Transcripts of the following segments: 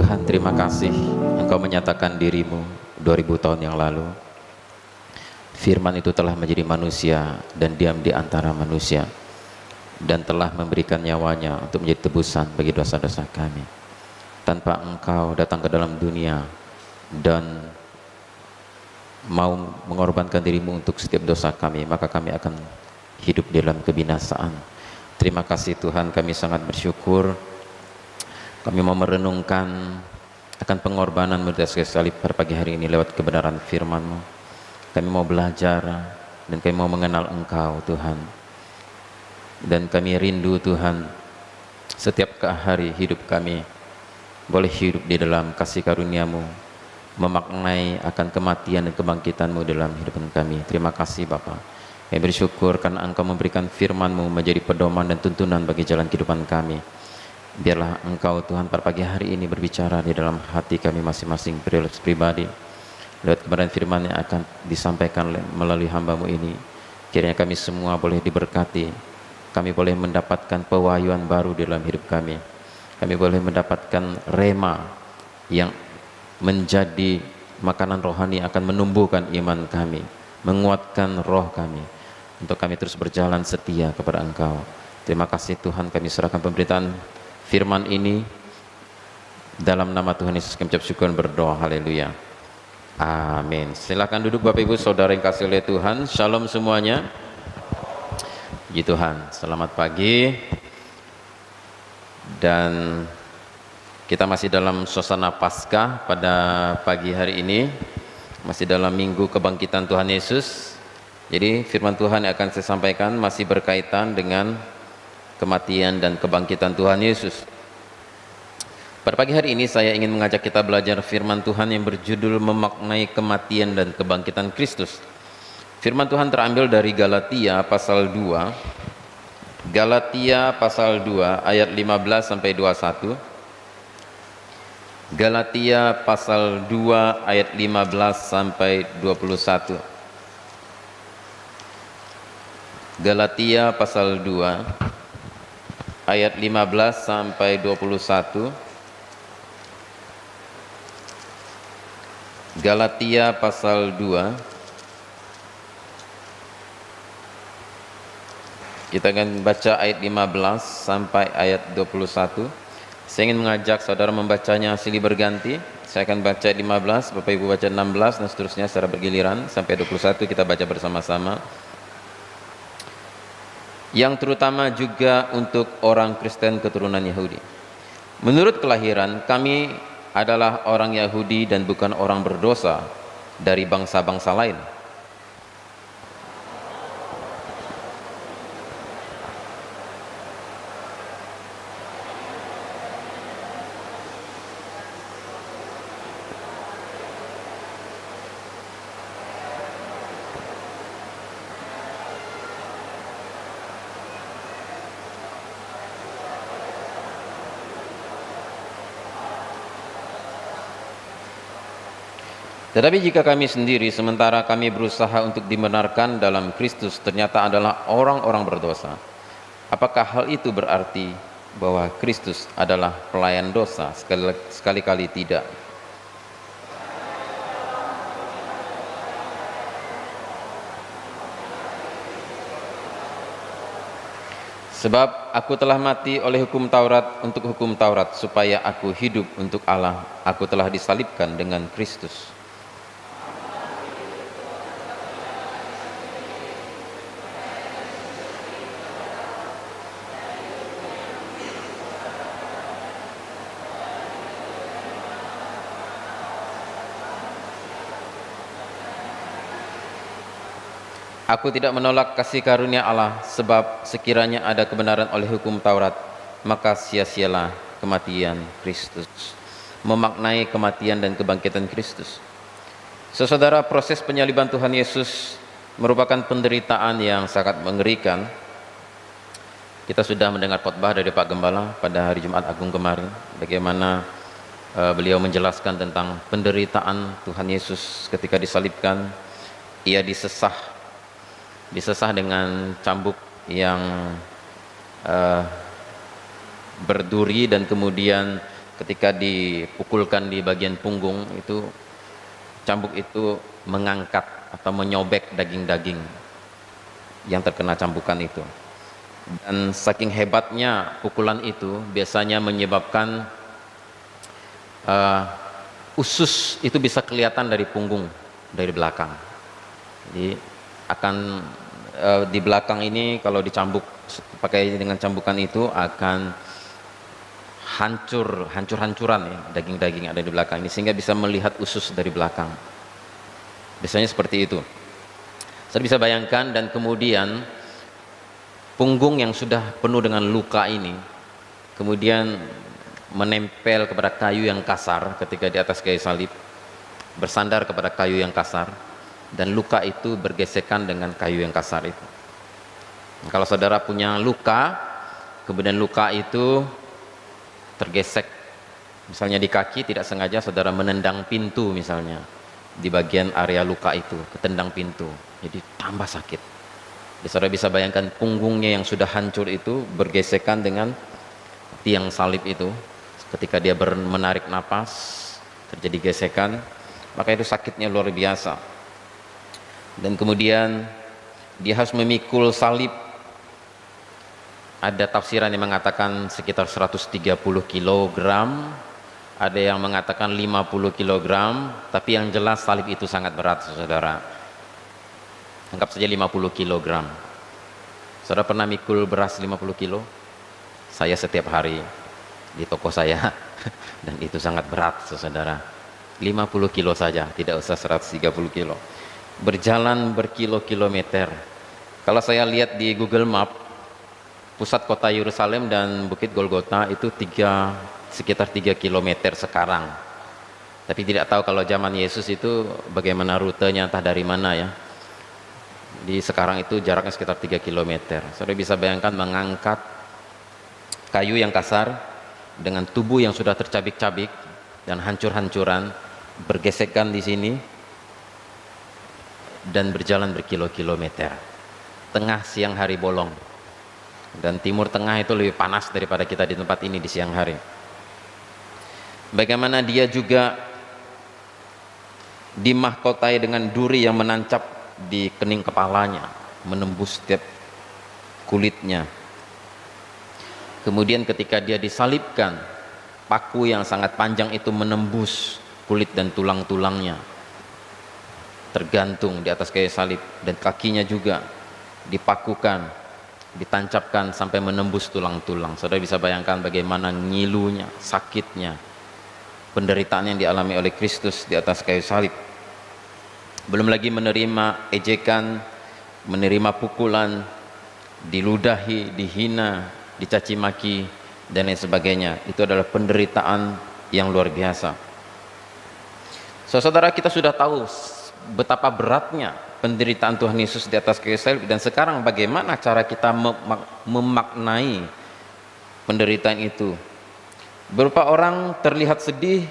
Tuhan, terima kasih Engkau menyatakan dirimu 2000 tahun yang lalu. Firman itu telah menjadi manusia dan diam di antara manusia, dan telah memberikan nyawanya untuk menjadi tebusan bagi dosa-dosa kami. Tanpa Engkau datang ke dalam dunia dan mau mengorbankan dirimu untuk setiap dosa kami, maka kami akan hidup dalam kebinasaan. Terima kasih Tuhan, kami sangat bersyukur. Kami mau merenungkan akan pengorbanan di atas kayu salib pada pagi hari ini lewat kebenaran firman-Mu. Kami mau belajar dan kami mau mengenal Engkau Tuhan. Dan kami rindu Tuhan, setiap hari hidup kami boleh hidup di dalam kasih karunia-Mu, memaknai akan kematian dan kebangkitan-Mu dalam hidup kami. Terima kasih Bapa. Kami bersyukur karena Engkau memberikan firman-Mu menjadi pedoman dan tuntunan bagi jalan kehidupan kami. Biarlah Engkau Tuhan pada pagi hari ini berbicara di dalam hati kami masing-masing pribadi lewat kebenaran firman yang akan disampaikan melalui hamba-Mu ini. Kiranya kami semua boleh diberkati, kami boleh mendapatkan pewahyuan baru di dalam hidup kami, kami boleh mendapatkan rema yang menjadi makanan rohani yang akan menumbuhkan iman kami, menguatkan roh kami, untuk kami terus berjalan setia kepada Engkau. Terima kasih Tuhan, kami serahkan pemberitaan firman ini dalam nama Tuhan Yesus kami ucap syukur dan berdoa. Haleluya, amin. Silakan duduk Bapak Ibu Saudara yang kasih oleh Tuhan. Shalom semuanya. Puji Tuhan, selamat pagi. Dan kita masih dalam suasana Paskah pada pagi hari ini, masih dalam minggu kebangkitan Tuhan Yesus. Jadi firman Tuhan yang akan saya sampaikan masih berkaitan dengan kematian dan kebangkitan Tuhan Yesus. Pada pagi hari ini saya ingin mengajak kita belajar firman Tuhan yang berjudul memaknai kematian dan kebangkitan Kristus. Firman Tuhan terambil dari Galatia pasal 2. Galatia pasal 2 ayat 15 sampai 21. Galatia pasal 2 ayat 15 sampai 21. Galatia pasal 2 ayat 15 sampai 21. Galatia pasal 2. Kita akan baca ayat 15 sampai ayat 21. Saya ingin mengajak saudara membacanya silih berganti. Saya akan baca ayat 15, Bapak Ibu baca 16 dan seterusnya secara bergiliran sampai 21 kita baca bersama-sama. Yang terutama juga untuk orang Kristen keturunan Yahudi. Menurut kelahiran kami adalah orang Yahudi dan bukan orang berdosa dari bangsa-bangsa lain. Tetapi jika kami sendiri sementara kami berusaha untuk dibenarkan dalam Kristus ternyata adalah orang-orang berdosa, apakah hal itu berarti bahwa Kristus adalah pelayan dosa? Sekali-kali tidak. Sebab aku telah mati oleh hukum Taurat untuk hukum Taurat, supaya aku hidup untuk Allah. Aku telah disalibkan dengan Kristus. Aku tidak menolak kasih karunia Allah, sebab sekiranya ada kebenaran oleh hukum Taurat, maka sia-sialah kematian Kristus. Memaknai kematian dan kebangkitan Kristus. Saudara, proses penyaliban Tuhan Yesus merupakan penderitaan yang sangat mengerikan. Kita sudah mendengar khotbah dari Pak Gembala pada hari Jumat Agung kemarin, bagaimana beliau menjelaskan tentang penderitaan Tuhan Yesus ketika disalibkan. Ia disesah dengan cambuk yang berduri, dan kemudian ketika dipukulkan di bagian punggung itu, cambuk itu mengangkat atau menyobek daging-daging yang terkena cambukan itu. Dan saking hebatnya pukulan itu biasanya menyebabkan usus itu bisa kelihatan dari punggung, dari belakang. Jadi akan di belakang ini kalau dicambuk pakai dengan cambukan itu akan hancur-hancuran ya daging-daging ada di belakang ini, sehingga bisa melihat usus dari belakang. Biasanya seperti itu. Saya bisa bayangkan. Dan kemudian punggung yang sudah penuh dengan luka ini kemudian menempel kepada kayu yang kasar ketika di atas kayu salib, bersandar kepada kayu yang kasar, dan luka itu bergesekan dengan kayu yang kasar itu. Kalau saudara punya luka, kemudian luka itu tergesek, misalnya di kaki, tidak sengaja saudara menendang pintu misalnya, di bagian area luka itu ketendang pintu, jadi tambah sakit. Jadi saudara bisa bayangkan punggungnya yang sudah hancur itu bergesekan dengan tiang salib itu, ketika dia menarik napas terjadi gesekan, maka itu sakitnya luar biasa. Dan kemudian dia harus memikul salib. Ada tafsiran yang mengatakan sekitar 130 kg, ada yang mengatakan 50 kg, tapi yang jelas salib itu sangat berat, saudara. Anggap saja 50 kg. Saudara pernah mikul beras 50 kilo? Saya setiap hari di toko saya dan itu sangat berat, saudara. 50 kilo saja, tidak usah 130 kilo. Berjalan berkilo-kilometer. Kalau saya lihat di Google Map, pusat kota Yerusalem dan Bukit Golgota itu sekitar 3 kilometer sekarang. Tapi tidak tahu kalau zaman Yesus itu bagaimana rutenya, entah dari mana ya. Di sekarang itu jaraknya sekitar 3 kilometer. Saudara bisa bayangkan mengangkat kayu yang kasar dengan tubuh yang sudah tercabik-cabik dan hancur-hancuran, bergesekan di sini, dan berjalan berkilo-kilometer tengah siang hari bolong. Dan Timur Tengah itu lebih panas daripada kita di tempat ini di siang hari. Bagaimana dia juga dimahkotai dengan duri yang menancap di kening kepalanya, menembus setiap kulitnya. Kemudian ketika dia disalibkan, paku yang sangat panjang itu menembus kulit dan tulang-tulangnya, tergantung di atas kayu salib, dan kakinya juga dipakukan, ditancapkan sampai menembus tulang-tulang. Saudara bisa bayangkan bagaimana ngilunya, sakitnya, penderitaan yang dialami oleh Kristus di atas kayu salib. Belum lagi menerima ejekan, menerima pukulan, diludahi, dihina, dicaci maki, dan lain sebagainya. Itu adalah penderitaan yang luar biasa. Saudara, kita sudah tahu betapa beratnya penderitaan Tuhan Yesus di atas kayu salib, dan sekarang bagaimana cara kita memaknai penderitaan itu. Beberapa orang terlihat sedih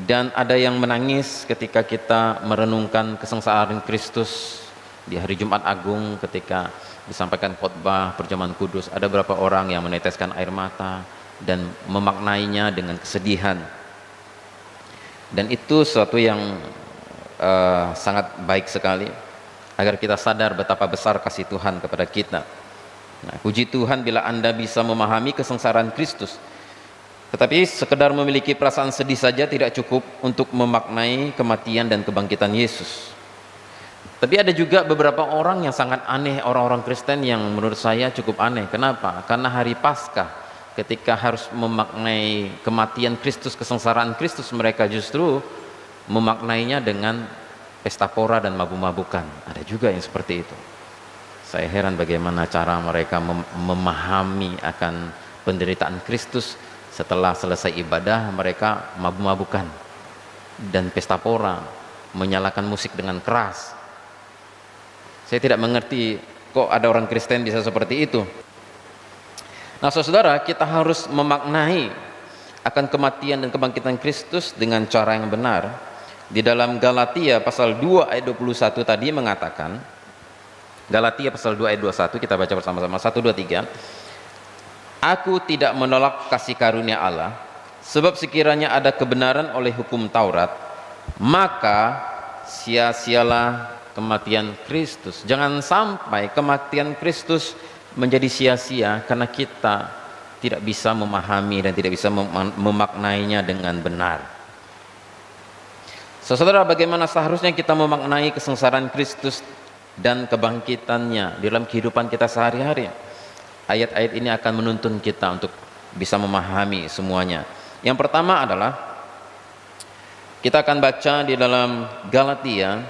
dan ada yang menangis ketika kita merenungkan kesengsaraan Kristus di hari Jumat Agung ketika disampaikan khotbah perjamuan kudus. Ada beberapa orang yang meneteskan air mata dan memaknainya dengan kesedihan, dan itu sesuatu yang sangat baik sekali agar kita sadar betapa besar kasih Tuhan kepada kita. Nah, puji Tuhan bila Anda bisa memahami kesengsaraan Kristus. Tetapi sekedar memiliki perasaan sedih saja tidak cukup untuk memaknai kematian dan kebangkitan Yesus. Tapi ada juga beberapa orang yang sangat aneh, orang-orang Kristen yang menurut saya cukup aneh. Kenapa? Karena hari Paskah ketika harus memaknai kematian Kristus, kesengsaraan Kristus, mereka justru memaknainya dengan pesta pora dan mabuk-mabukan. Ada juga yang seperti itu. Saya heran bagaimana cara mereka memahami akan penderitaan Kristus. Setelah selesai ibadah mereka mabuk-mabukan dan pesta pora, menyalakan musik dengan keras. Saya tidak mengerti kok ada orang Kristen bisa seperti itu. Nah, saudara, kita harus memaknai akan kematian dan kebangkitan Kristus dengan cara yang benar. Di dalam Galatia pasal 2 ayat 21 tadi mengatakan, Galatia pasal 2 ayat 21, kita baca bersama-sama, 1, 2, 3. Aku tidak menolak kasih karunia Allah, Sebab sekiranya ada kebenaran oleh hukum Taurat, maka sia-sialah kematian Kristus. Jangan sampai kematian Kristus menjadi sia-sia karena kita tidak bisa memahami dan tidak bisa memaknainya dengan benar. Saudara, bagaimana seharusnya kita memaknai kesengsaraan Kristus dan kebangkitannya dalam kehidupan kita sehari-hari? Ayat-ayat ini akan menuntun kita untuk bisa memahami semuanya. Yang pertama adalah kita akan baca di dalam Galatia.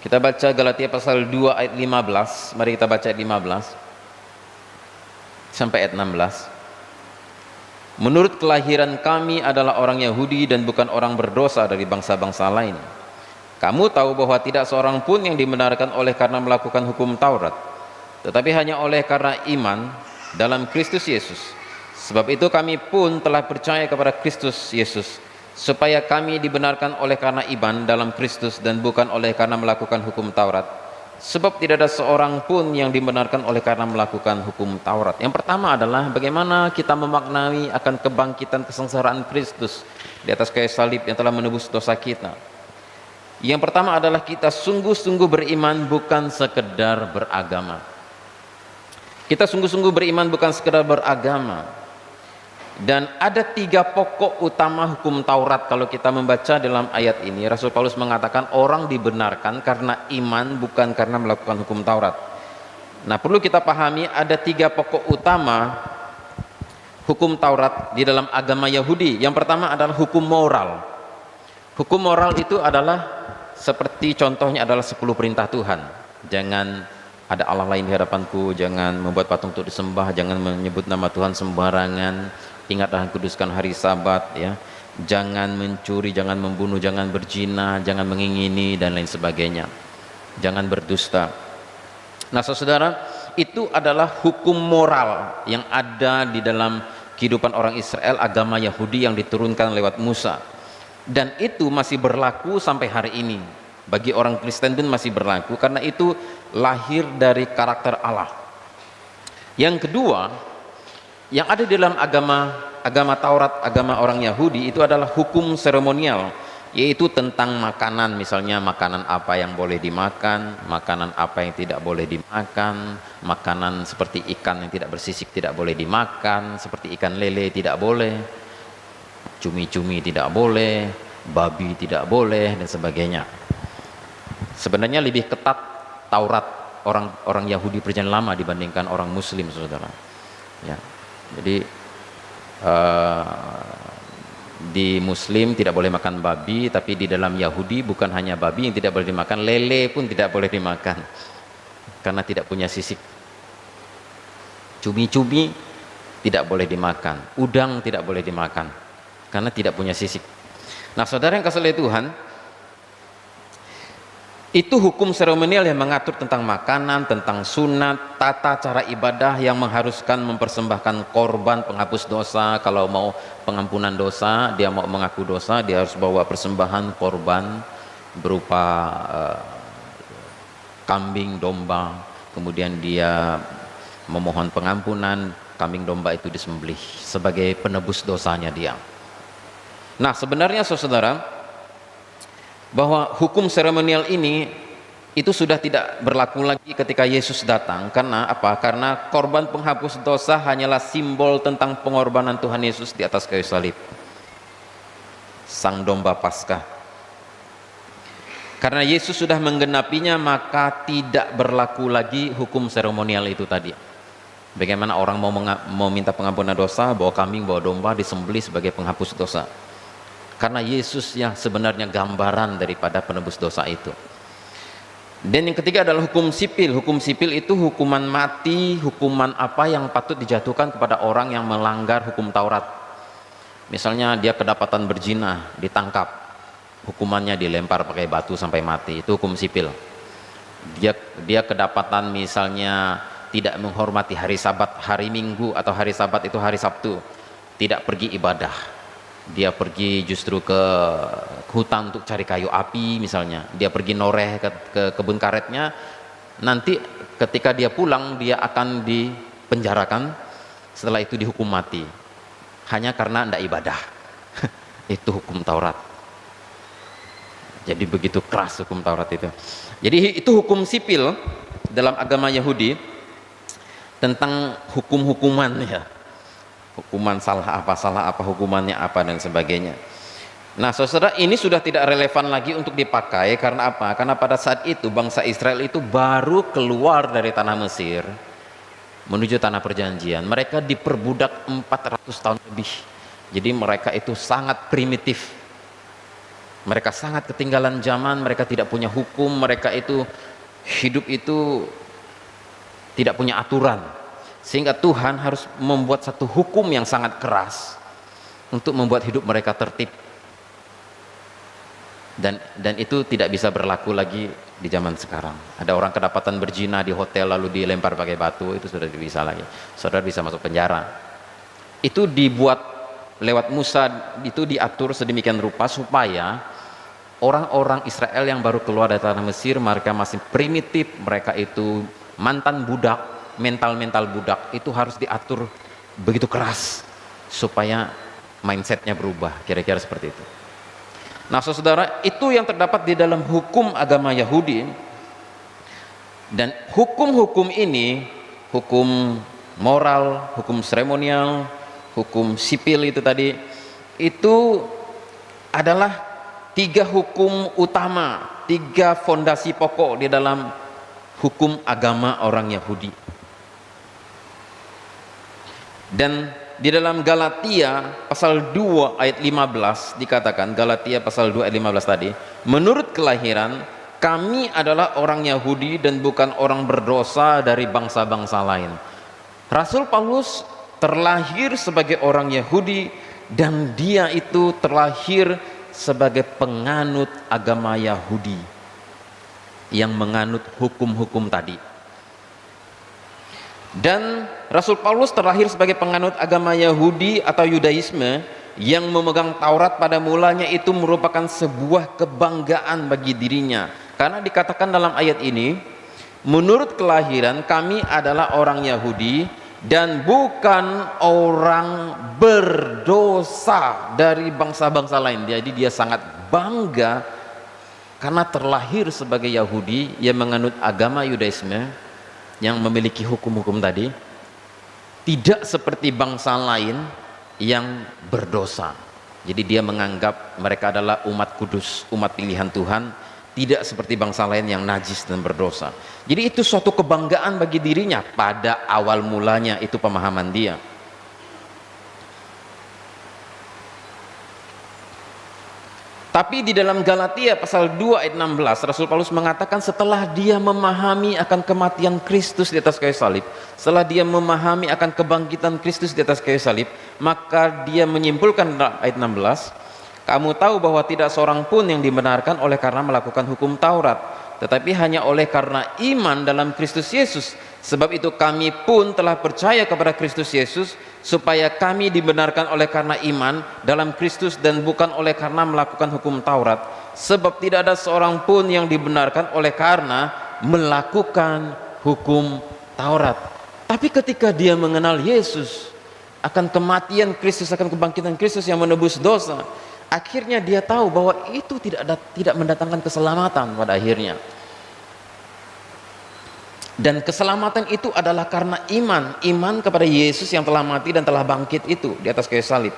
Kita baca Galatia pasal 2 ayat 15. Mari kita baca ayat 15 sampai ayat 16. Menurut kelahiran kami adalah orang Yahudi dan bukan orang berdosa dari bangsa-bangsa lain. Kamu tahu bahwa tidak seorang pun yang dibenarkan oleh karena melakukan hukum Taurat, tetapi hanya oleh karena iman dalam Kristus Yesus. Sebab itu kami pun telah percaya kepada Kristus Yesus, supaya kami dibenarkan oleh karena iman dalam Kristus dan bukan oleh karena melakukan hukum Taurat. Sebab tidak ada seorang pun yang dibenarkan oleh karena melakukan hukum Taurat. Yang pertama adalah bagaimana kita memaknai akan kebangkitan kesengsaraan Kristus di atas kayu salib yang telah menebus dosa kita. Yang pertama adalah kita sungguh-sungguh beriman, bukan sekedar beragama. Kita sungguh-sungguh beriman, bukan sekedar beragama. Dan ada 3 pokok utama hukum Taurat. Kalau kita membaca dalam ayat ini, Rasul Paulus mengatakan orang dibenarkan karena iman, bukan karena melakukan hukum Taurat. Nah, perlu kita pahami ada 3 pokok utama hukum Taurat di dalam agama Yahudi. Yang pertama adalah hukum moral. Hukum moral itu adalah seperti contohnya adalah 10 perintah Tuhan. Jangan ada Allah lain di hadapanku, jangan membuat patung untuk disembah, jangan menyebut nama Tuhan sembarangan, ingatlah kuduskan hari Sabat, ya, jangan mencuri, jangan membunuh, jangan berzina, jangan mengingini dan lain sebagainya, jangan berdusta. Nah, saudara, itu adalah hukum moral yang ada di dalam kehidupan orang Israel, agama Yahudi yang diturunkan lewat Musa, dan itu masih berlaku sampai hari ini. Bagi orang Kristen pun masih berlaku, karena itu lahir dari karakter Allah. Yang kedua, yang ada di dalam agama Taurat, agama orang Yahudi, itu adalah hukum seremonial, yaitu tentang makanan. Misalnya makanan apa yang boleh dimakan, makanan apa yang tidak boleh dimakan, makanan seperti ikan yang tidak bersisik tidak boleh dimakan, seperti ikan lele tidak boleh, cumi-cumi tidak boleh, babi tidak boleh, dan sebagainya. Sebenarnya lebih ketat Taurat orang Yahudi perjanjian lama dibandingkan orang Muslim, saudara, ya. Jadi di Muslim tidak boleh makan babi, tapi di dalam Yahudi bukan hanya babi yang tidak boleh dimakan, lele pun tidak boleh dimakan karena tidak punya sisik. Cumi-cumi tidak boleh dimakan, udang tidak boleh dimakan karena tidak punya sisik. Nah, saudara yang kasih oleh Tuhan, itu hukum seremonial yang mengatur tentang makanan, tentang sunat, tata cara ibadah yang mengharuskan mempersembahkan korban penghapus dosa. Kalau mau pengampunan dosa, dia mau mengaku dosa, dia harus bawa persembahan korban berupa kambing, domba. Kemudian dia memohon pengampunan, kambing domba itu disembelih sebagai penebus dosanya dia. Nah, sebenarnya saudara, bahwa hukum seremonial ini itu sudah tidak berlaku lagi ketika Yesus datang. Karena apa? Karena korban penghapus dosa hanyalah simbol tentang pengorbanan Tuhan Yesus di atas kayu salib, Sang Domba Paskah. Karena Yesus sudah menggenapinya, maka tidak berlaku lagi hukum seremonial itu tadi. Bagaimana orang mau minta pengampunan dosa, bawa kambing, bawa domba, disembelih sebagai penghapus dosa. Karena Yesus yang sebenarnya gambaran daripada penebus dosa itu. Dan yang ketiga adalah hukum sipil. Hukum sipil itu hukuman mati, hukuman apa yang patut dijatuhkan kepada orang yang melanggar hukum Taurat. Misalnya dia kedapatan berzina, ditangkap, hukumannya dilempar pakai batu sampai mati, itu hukum sipil. Dia kedapatan misalnya tidak menghormati hari Sabat, hari Minggu atau hari Sabat itu hari Sabtu, tidak pergi ibadah, dia pergi justru ke hutan untuk cari kayu api misalnya, dia pergi noreh ke kebun karetnya, nanti ketika dia pulang dia akan dipenjarakan, setelah itu dihukum mati. hanya karena tidak ibadah. Itu hukum Taurat. Jadi begitu keras hukum Taurat itu. Jadi itu hukum sipil dalam agama Yahudi tentang hukum-hukuman ya. Hukuman salah apa hukumannya apa dan sebagainya. Nah saudara, ini sudah tidak relevan lagi untuk dipakai karena apa? Karena pada saat itu bangsa Israel itu baru keluar dari tanah Mesir menuju tanah perjanjian. Mereka diperbudak 400 tahun lebih. Jadi mereka itu sangat primitif, mereka sangat ketinggalan zaman, mereka tidak punya hukum, mereka itu hidup itu tidak punya aturan, sehingga Tuhan harus membuat satu hukum yang sangat keras untuk membuat hidup mereka tertib. Dan itu tidak bisa berlaku lagi di zaman sekarang. Ada orang kedapatan berzina di hotel lalu dilempar pakai batu, itu sudah tidak bisa lagi, saudara bisa masuk penjara. Itu dibuat lewat Musa, itu diatur sedemikian rupa supaya orang-orang Israel yang baru keluar dari tanah Mesir, mereka masih primitif, mereka itu mantan budak, mental budak, itu harus diatur begitu keras supaya mindsetnya berubah, kira-kira seperti itu. Nah saudara, itu yang terdapat di dalam hukum agama Yahudi. Dan hukum-hukum ini, hukum moral, hukum seremonial, hukum sipil itu tadi, itu adalah 3 hukum utama, 3 fondasi pokok di dalam hukum agama orang Yahudi. Dan di dalam Galatia pasal 2 ayat 15 dikatakan, Galatia pasal 2 ayat 15 tadi, menurut kelahiran kami adalah orang Yahudi dan bukan orang berdosa dari bangsa-bangsa lain. Rasul Paulus terlahir sebagai orang Yahudi dan dia itu terlahir sebagai penganut agama Yahudi yang menganut hukum-hukum tadi. Dan Rasul Paulus terlahir sebagai penganut agama Yahudi atau Yudaisme yang memegang Taurat pada mulanya itu merupakan sebuah kebanggaan bagi dirinya, karena dikatakan dalam ayat ini, menurut kelahiran kami adalah orang Yahudi dan bukan orang berdosa dari bangsa-bangsa lain. Jadi dia sangat bangga karena terlahir sebagai Yahudi yang menganut agama Yudaisme yang memiliki hukum-hukum tadi, tidak seperti bangsa lain yang berdosa. Jadi dia menganggap mereka adalah umat kudus, umat pilihan Tuhan, tidak seperti bangsa lain yang najis dan berdosa. Jadi itu suatu kebanggaan bagi dirinya pada awal mulanya, itu pemahaman dia. Tapi di dalam Galatia pasal 2 ayat 16, Rasul Paulus mengatakan setelah dia memahami akan kematian Kristus di atas kayu salib, setelah dia memahami akan kebangkitan Kristus di atas kayu salib, maka dia menyimpulkan dalam ayat 16, kamu tahu bahwa tidak seorang pun yang dibenarkan oleh karena melakukan hukum Taurat, tetapi hanya oleh karena iman dalam Kristus Yesus. Sebab itu kami pun telah percaya kepada Kristus Yesus, supaya kami dibenarkan oleh karena iman dalam Kristus dan bukan oleh karena melakukan hukum Taurat. Sebab tidak ada seorang pun yang dibenarkan oleh karena melakukan hukum Taurat. Tapi ketika dia mengenal Yesus, akan kematian Kristus, akan kebangkitan Kristus yang menebus dosa, akhirnya dia tahu bahwa itu tidak mendatangkan keselamatan pada akhirnya. Dan keselamatan itu adalah karena iman kepada Yesus yang telah mati dan telah bangkit itu di atas kayu salib.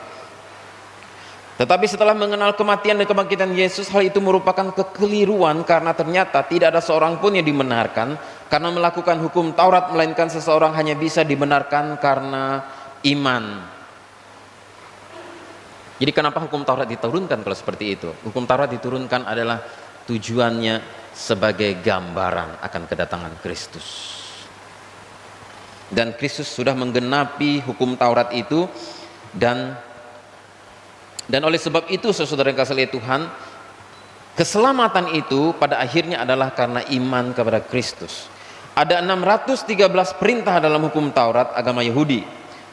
Tetapi setelah mengenal kematian dan kebangkitan Yesus, hal itu merupakan kekeliruan, karena ternyata tidak ada seorang pun yang dibenarkan karena melakukan hukum Taurat, melainkan seseorang hanya bisa dibenarkan karena iman. Jadi kenapa hukum Taurat diturunkan kalau seperti itu? Hukum Taurat diturunkan adalah tujuannya sebagai gambaran akan kedatangan Kristus. Dan Kristus sudah menggenapi hukum Taurat itu, dan oleh sebab itu saudara yang kasih Tuhan, keselamatan itu pada akhirnya adalah karena iman kepada Kristus. Ada 613 perintah dalam hukum Taurat agama Yahudi.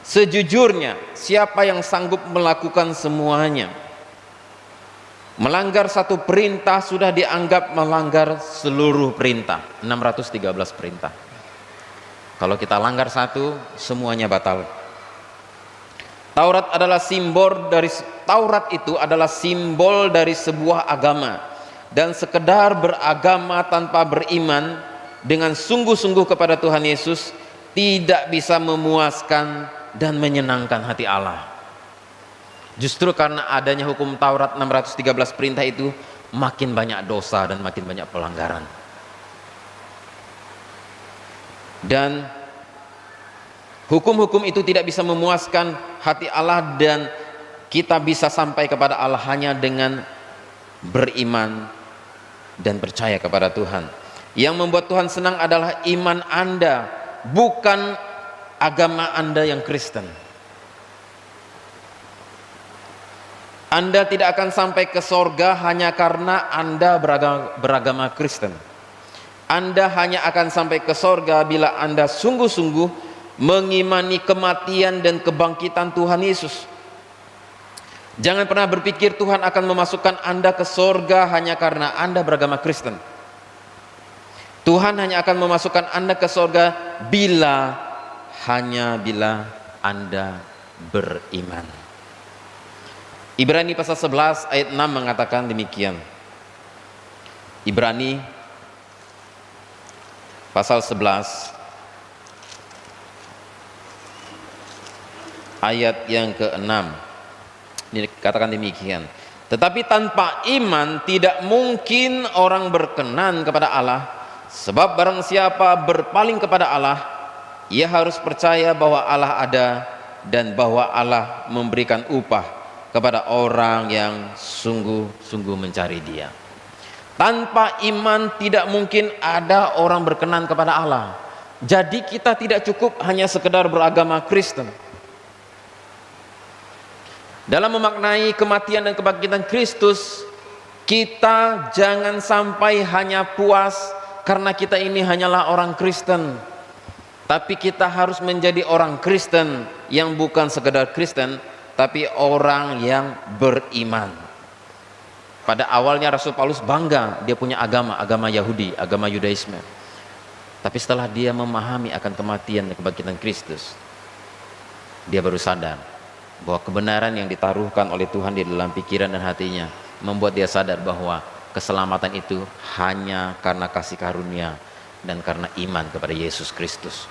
Sejujurnya, siapa yang sanggup melakukan semuanya? Melanggar satu perintah sudah dianggap melanggar seluruh perintah. 613 perintah. Kalau kita langgar satu, semuanya batal. Taurat itu adalah simbol dari sebuah agama, dan sekedar beragama tanpa beriman dengan sungguh-sungguh kepada Tuhan Yesus tidak bisa memuaskan dan menyenangkan hati Allah. Justru karena adanya hukum Taurat 613 perintah itu, makin banyak dosa dan makin banyak pelanggaran. Dan hukum-hukum itu tidak bisa memuaskan hati Allah, dan kita bisa sampai kepada Allah hanya dengan beriman dan percaya kepada Tuhan. Yang membuat Tuhan senang adalah iman Anda, bukan agama Anda yang Kristen. Anda tidak akan sampai ke sorga hanya karena Anda beragama Kristen. Anda hanya akan sampai ke sorga bila Anda sungguh-sungguh mengimani kematian dan kebangkitan Tuhan Yesus. Jangan pernah berpikir Tuhan akan memasukkan Anda ke sorga hanya karena Anda beragama Kristen. Tuhan hanya akan memasukkan Anda ke sorga hanya bila Anda beriman. Ibrani pasal 11 ayat 6 mengatakan demikian. Ibrani pasal 11 ayat yang ke-6 ini katakan demikian, tetapi tanpa iman tidak mungkin orang berkenan kepada Allah, sebab barang siapa berpaling kepada Allah, ia harus percaya bahwa Allah ada dan bahwa Allah memberikan upah kepada orang yang sungguh-sungguh mencari Dia. Tanpa iman tidak mungkin ada orang berkenan kepada Allah. Jadi kita tidak cukup hanya sekedar beragama Kristen. Dalam memaknai kematian dan kebangkitan Kristus, kita jangan sampai hanya puas karena kita ini hanyalah orang Kristen, tapi kita harus menjadi orang Kristen yang bukan sekedar Kristen, tapi orang yang beriman. Pada awalnya Rasul Paulus bangga dia punya agama Yahudi, agama Yudaisme. Tapi setelah dia memahami akan kematian dan kebangkitan Kristus, dia baru sadar bahwa kebenaran yang ditaruhkan oleh Tuhan di dalam pikiran dan hatinya membuat dia sadar bahwa keselamatan itu hanya karena kasih karunia dan karena iman kepada Yesus Kristus.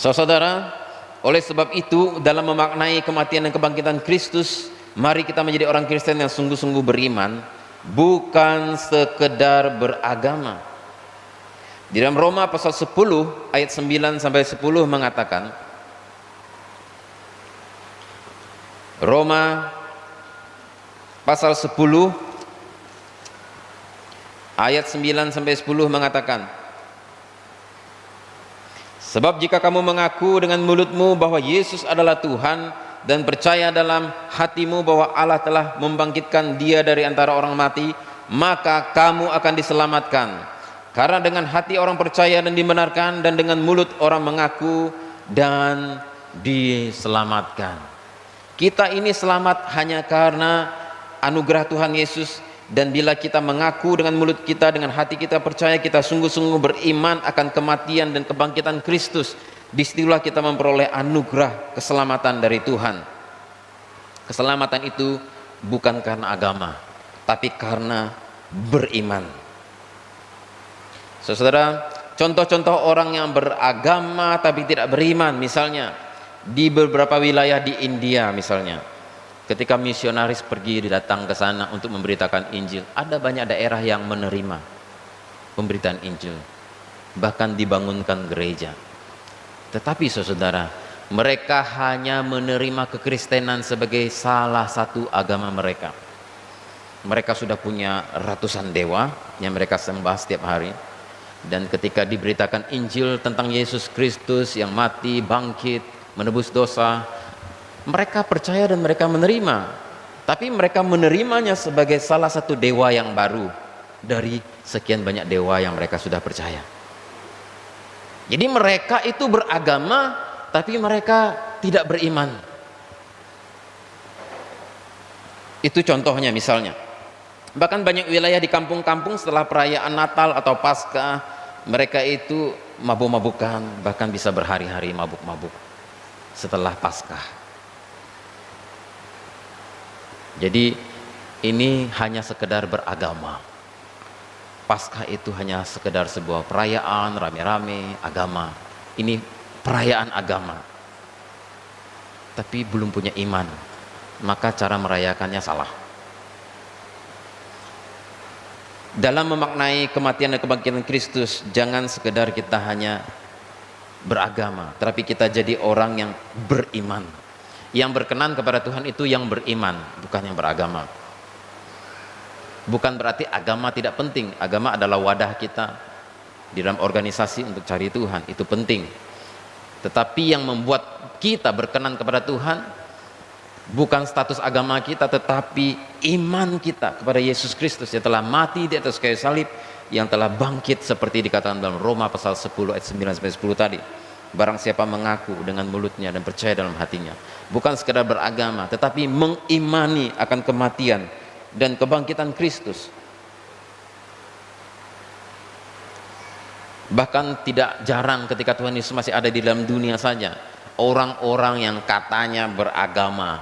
Saudara, oleh sebab itu dalam memaknai kematian dan kebangkitan Kristus, mari kita menjadi orang Kristen yang sungguh-sungguh beriman, bukan sekedar beragama. Di dalam Roma pasal 10 ayat 9 sampai 10 mengatakan, Roma pasal 10 ayat 9 sampai 10 mengatakan, sebab jika kamu mengaku dengan mulutmu bahwa Yesus adalah Tuhan dan percaya dalam hatimu bahwa Allah telah membangkitkan Dia dari antara orang mati, maka kamu akan diselamatkan. Karena dengan hati orang percaya dan dibenarkan, dan dengan mulut orang mengaku dan diselamatkan. Kita ini selamat hanya karena anugerah Tuhan Yesus, dan bila kita mengaku dengan mulut kita, dengan hati kita percaya, kita sungguh-sungguh beriman akan kematian dan kebangkitan Kristus, disitulah kita memperoleh anugerah keselamatan dari Tuhan. Keselamatan itu bukan karena agama, tapi karena beriman. Saudara, contoh-contoh orang yang beragama tapi tidak beriman, misalnya di beberapa wilayah di India misalnya, ketika misionaris pergi datang ke sana untuk memberitakan Injil, ada banyak daerah yang menerima pemberitaan Injil, bahkan dibangunkan gereja. Tetapi saudara, mereka hanya menerima kekristenan sebagai salah satu agama mereka. Mereka sudah punya ratusan dewa yang mereka sembah setiap hari, dan ketika diberitakan Injil tentang Yesus Kristus yang mati, bangkit, menebus dosa, mereka percaya dan mereka menerima. Tapi mereka menerimanya sebagai salah satu dewa yang baru dari sekian banyak dewa yang mereka sudah percaya. Jadi mereka itu beragama tapi mereka tidak beriman. Itu contohnya misalnya. Bahkan banyak wilayah di kampung-kampung setelah perayaan Natal atau Paskah, mereka itu mabuk-mabukan, bahkan bisa berhari-hari mabuk-mabuk setelah Paskah. Jadi ini hanya sekedar beragama. Paskah itu hanya sekedar sebuah perayaan rame-rame agama. Ini perayaan agama, tapi belum punya iman, maka cara merayakannya salah. Dalam memaknai kematian dan kebangkitan Kristus, jangan sekedar kita hanya beragama, tetapi kita jadi orang yang beriman. Yang berkenan kepada Tuhan itu yang beriman, bukan yang beragama. Bukan berarti agama tidak penting. Agama adalah wadah kita di dalam organisasi untuk cari Tuhan, itu penting. Tetapi yang membuat kita berkenan kepada Tuhan bukan status agama kita, tetapi iman kita kepada Yesus Kristus yang telah mati di atas kayu salib, yang telah bangkit seperti dikatakan dalam Roma pasal 10 ayat 9-10 tadi. Barang siapa mengaku dengan mulutnya dan percaya dalam hatinya, bukan sekedar beragama, tetapi mengimani akan kematian dan kebangkitan Kristus. Bahkan tidak jarang ketika Tuhan Yesus masih ada di dalam dunia saja, orang-orang yang katanya beragama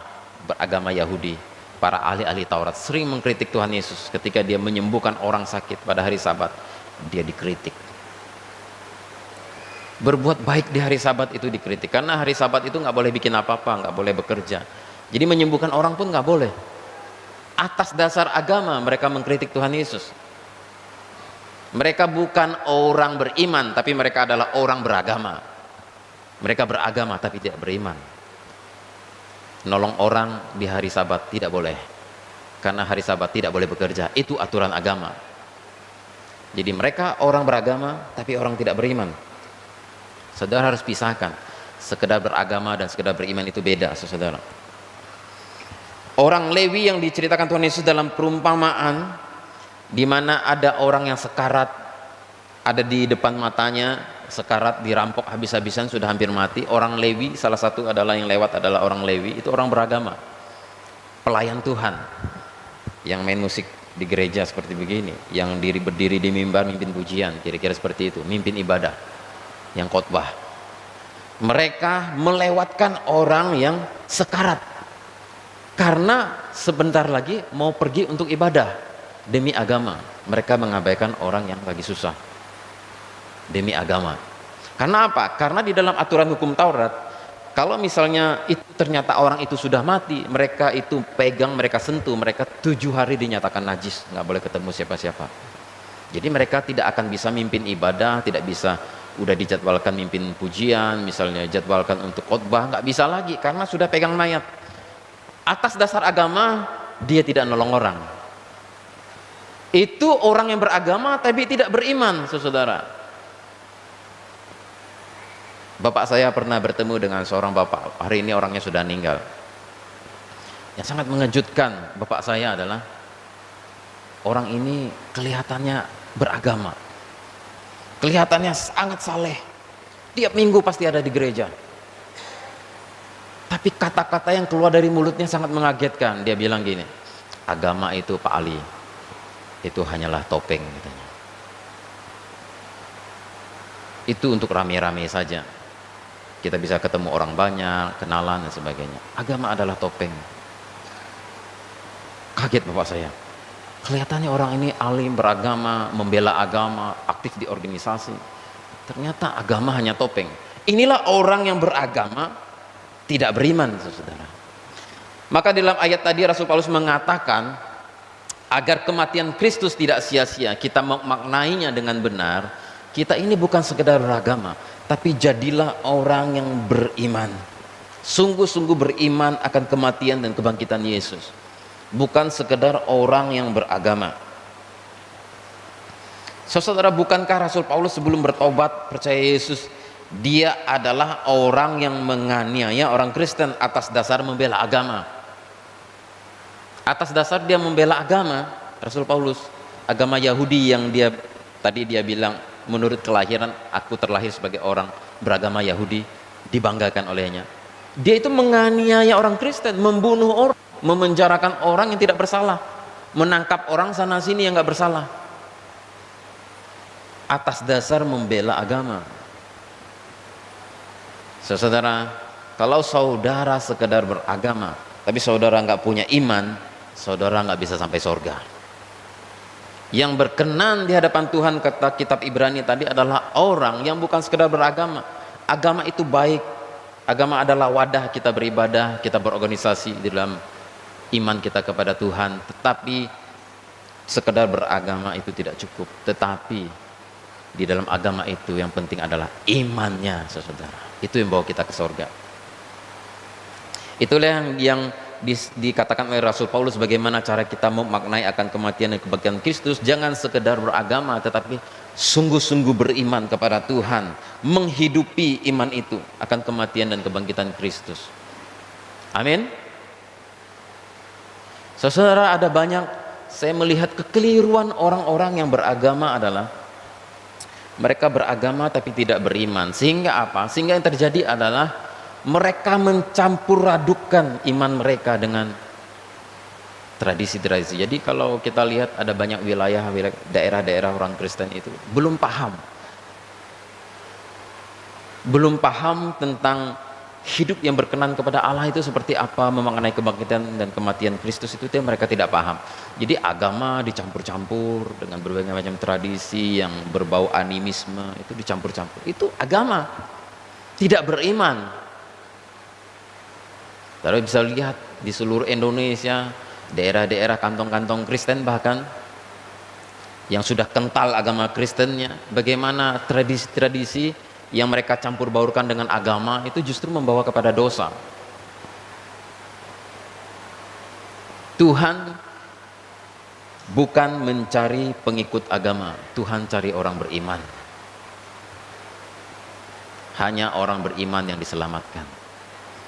Yahudi, para ahli-ahli Taurat, sering mengkritik Tuhan Yesus ketika dia menyembuhkan orang sakit pada hari Sabat. Dia dikritik. Berbuat baik di hari Sabat itu dikritik, karena hari Sabat itu nggak boleh bikin apa-apa, nggak boleh bekerja. Jadi menyembuhkan orang pun nggak boleh. Atas dasar agama mereka mengkritik Tuhan Yesus. Mereka bukan orang beriman, tapi mereka adalah orang beragama. Mereka beragama tapi tidak beriman. Nolong orang di hari Sabat tidak boleh, karena hari Sabat tidak boleh bekerja. Itu aturan agama. Jadi mereka orang beragama tapi orang tidak beriman. Saudara harus pisahkan. Sekedar beragama dan sekedar beriman itu beda, saudara. Orang Lewi yang diceritakan Tuhan Yesus dalam perumpamaan, di mana ada orang yang sekarat, ada di depan matanya, sekarat, dirampok habis-habisan, sudah hampir mati. Orang Lewi, salah satu adalah yang lewat adalah orang Lewi, itu orang beragama, pelayan Tuhan, yang main musik di gereja seperti begini, yang berdiri di mimbar mimpin pujian, kira-kira seperti itu, mimpin ibadah, yang khotbah. Mereka melewatkan orang yang sekarat, karena sebentar lagi mau pergi untuk ibadah demi agama. Mereka mengabaikan orang yang lagi susah demi agama. Karena apa? Karena di dalam aturan hukum Taurat, kalau misalnya itu ternyata orang itu sudah mati, mereka itu pegang, mereka sentuh, mereka 7 hari dinyatakan najis, nggak boleh ketemu siapa-siapa. Jadi mereka tidak akan bisa mimpin ibadah, tidak bisa, udah dijadwalkan mimpin pujian, misalnya jadwalkan untuk khotbah, nggak bisa lagi karena sudah pegang mayat. Atas dasar agama dia tidak nolong orang. Itu orang yang beragama tapi tidak beriman, saudara. Bapak saya pernah bertemu dengan seorang bapak, hari ini orangnya sudah meninggal. Yang sangat mengejutkan bapak saya adalah orang ini kelihatannya beragama, kelihatannya sangat saleh, tiap minggu pasti ada di gereja. Tapi kata-kata yang keluar dari mulutnya sangat mengagetkan. Dia bilang gini, agama itu Pak Ali, itu hanyalah topeng katanya. Itu untuk rame-rame saja, kita bisa ketemu orang banyak, kenalan dan sebagainya. Agama adalah topeng. Kaget bapak saya. Kelihatannya orang ini alim, beragama, membela agama, aktif di organisasi. Ternyata agama hanya topeng. Inilah orang yang beragama tidak beriman, saudara. Maka dalam ayat tadi Rasul Paulus mengatakan, agar kematian Kristus tidak sia-sia, kita memaknainya dengan benar. Kita ini bukan sekedar beragama, tapi jadilah orang yang beriman, sungguh-sungguh beriman akan kematian dan kebangkitan Yesus, bukan sekedar orang yang beragama. Saudara, bukankah Rasul Paulus sebelum bertobat percaya Yesus, dia adalah orang yang menganiaya orang Kristen atas dasar membela agama? Atas dasar dia membela agama, Rasul Paulus, agama Yahudi yang dia tadi dia bilang menurut kelahiran aku terlahir sebagai orang beragama Yahudi, dibanggakan olehnya. Dia itu menganiaya orang Kristen, membunuh orang, memenjarakan orang yang tidak bersalah, menangkap orang sana sini yang nggak bersalah, atas dasar membela agama. Saudara, kalau saudara sekedar beragama tapi saudara nggak punya iman, saudara nggak bisa sampai sorga. Yang berkenan di hadapan Tuhan, kata kitab Ibrani tadi, adalah orang yang bukan sekedar beragama. Agama itu baik, agama adalah wadah kita beribadah, kita berorganisasi di dalam iman kita kepada Tuhan, tetapi sekedar beragama itu tidak cukup. Tetapi di dalam agama itu yang penting adalah imannya, saudara. Itu yang bawa kita ke sorga. Itulah yang dikatakan oleh Rasul Paulus, bagaimana cara kita memaknai akan kematian dan kebangkitan Kristus. Jangan sekedar beragama, tetapi sungguh-sungguh beriman kepada Tuhan, menghidupi iman itu akan kematian dan kebangkitan Kristus. Amin. Saudara, ada banyak, saya melihat kekeliruan orang-orang yang beragama adalah mereka beragama tapi tidak beriman. Sehingga apa? Sehingga yang terjadi adalah mereka mencampur adukan iman mereka dengan tradisi-tradisi. Jadi kalau kita lihat ada banyak wilayah, daerah-daerah orang Kristen itu belum paham tentang hidup yang berkenan kepada Allah itu seperti apa, memaknai kebangkitan dan kematian Kristus itu yang mereka tidak paham. Jadi agama dicampur-campur dengan berbagai macam tradisi yang berbau animisme, itu dicampur-campur. Itu agama, tidak beriman. Saudara bisa lihat di seluruh Indonesia, daerah-daerah kantong-kantong Kristen bahkan yang sudah kental agama Kristennya, bagaimana tradisi-tradisi yang mereka campur baurkan dengan agama itu justru membawa kepada dosa. Tuhan bukan mencari pengikut agama, Tuhan cari orang beriman. Hanya orang beriman yang diselamatkan.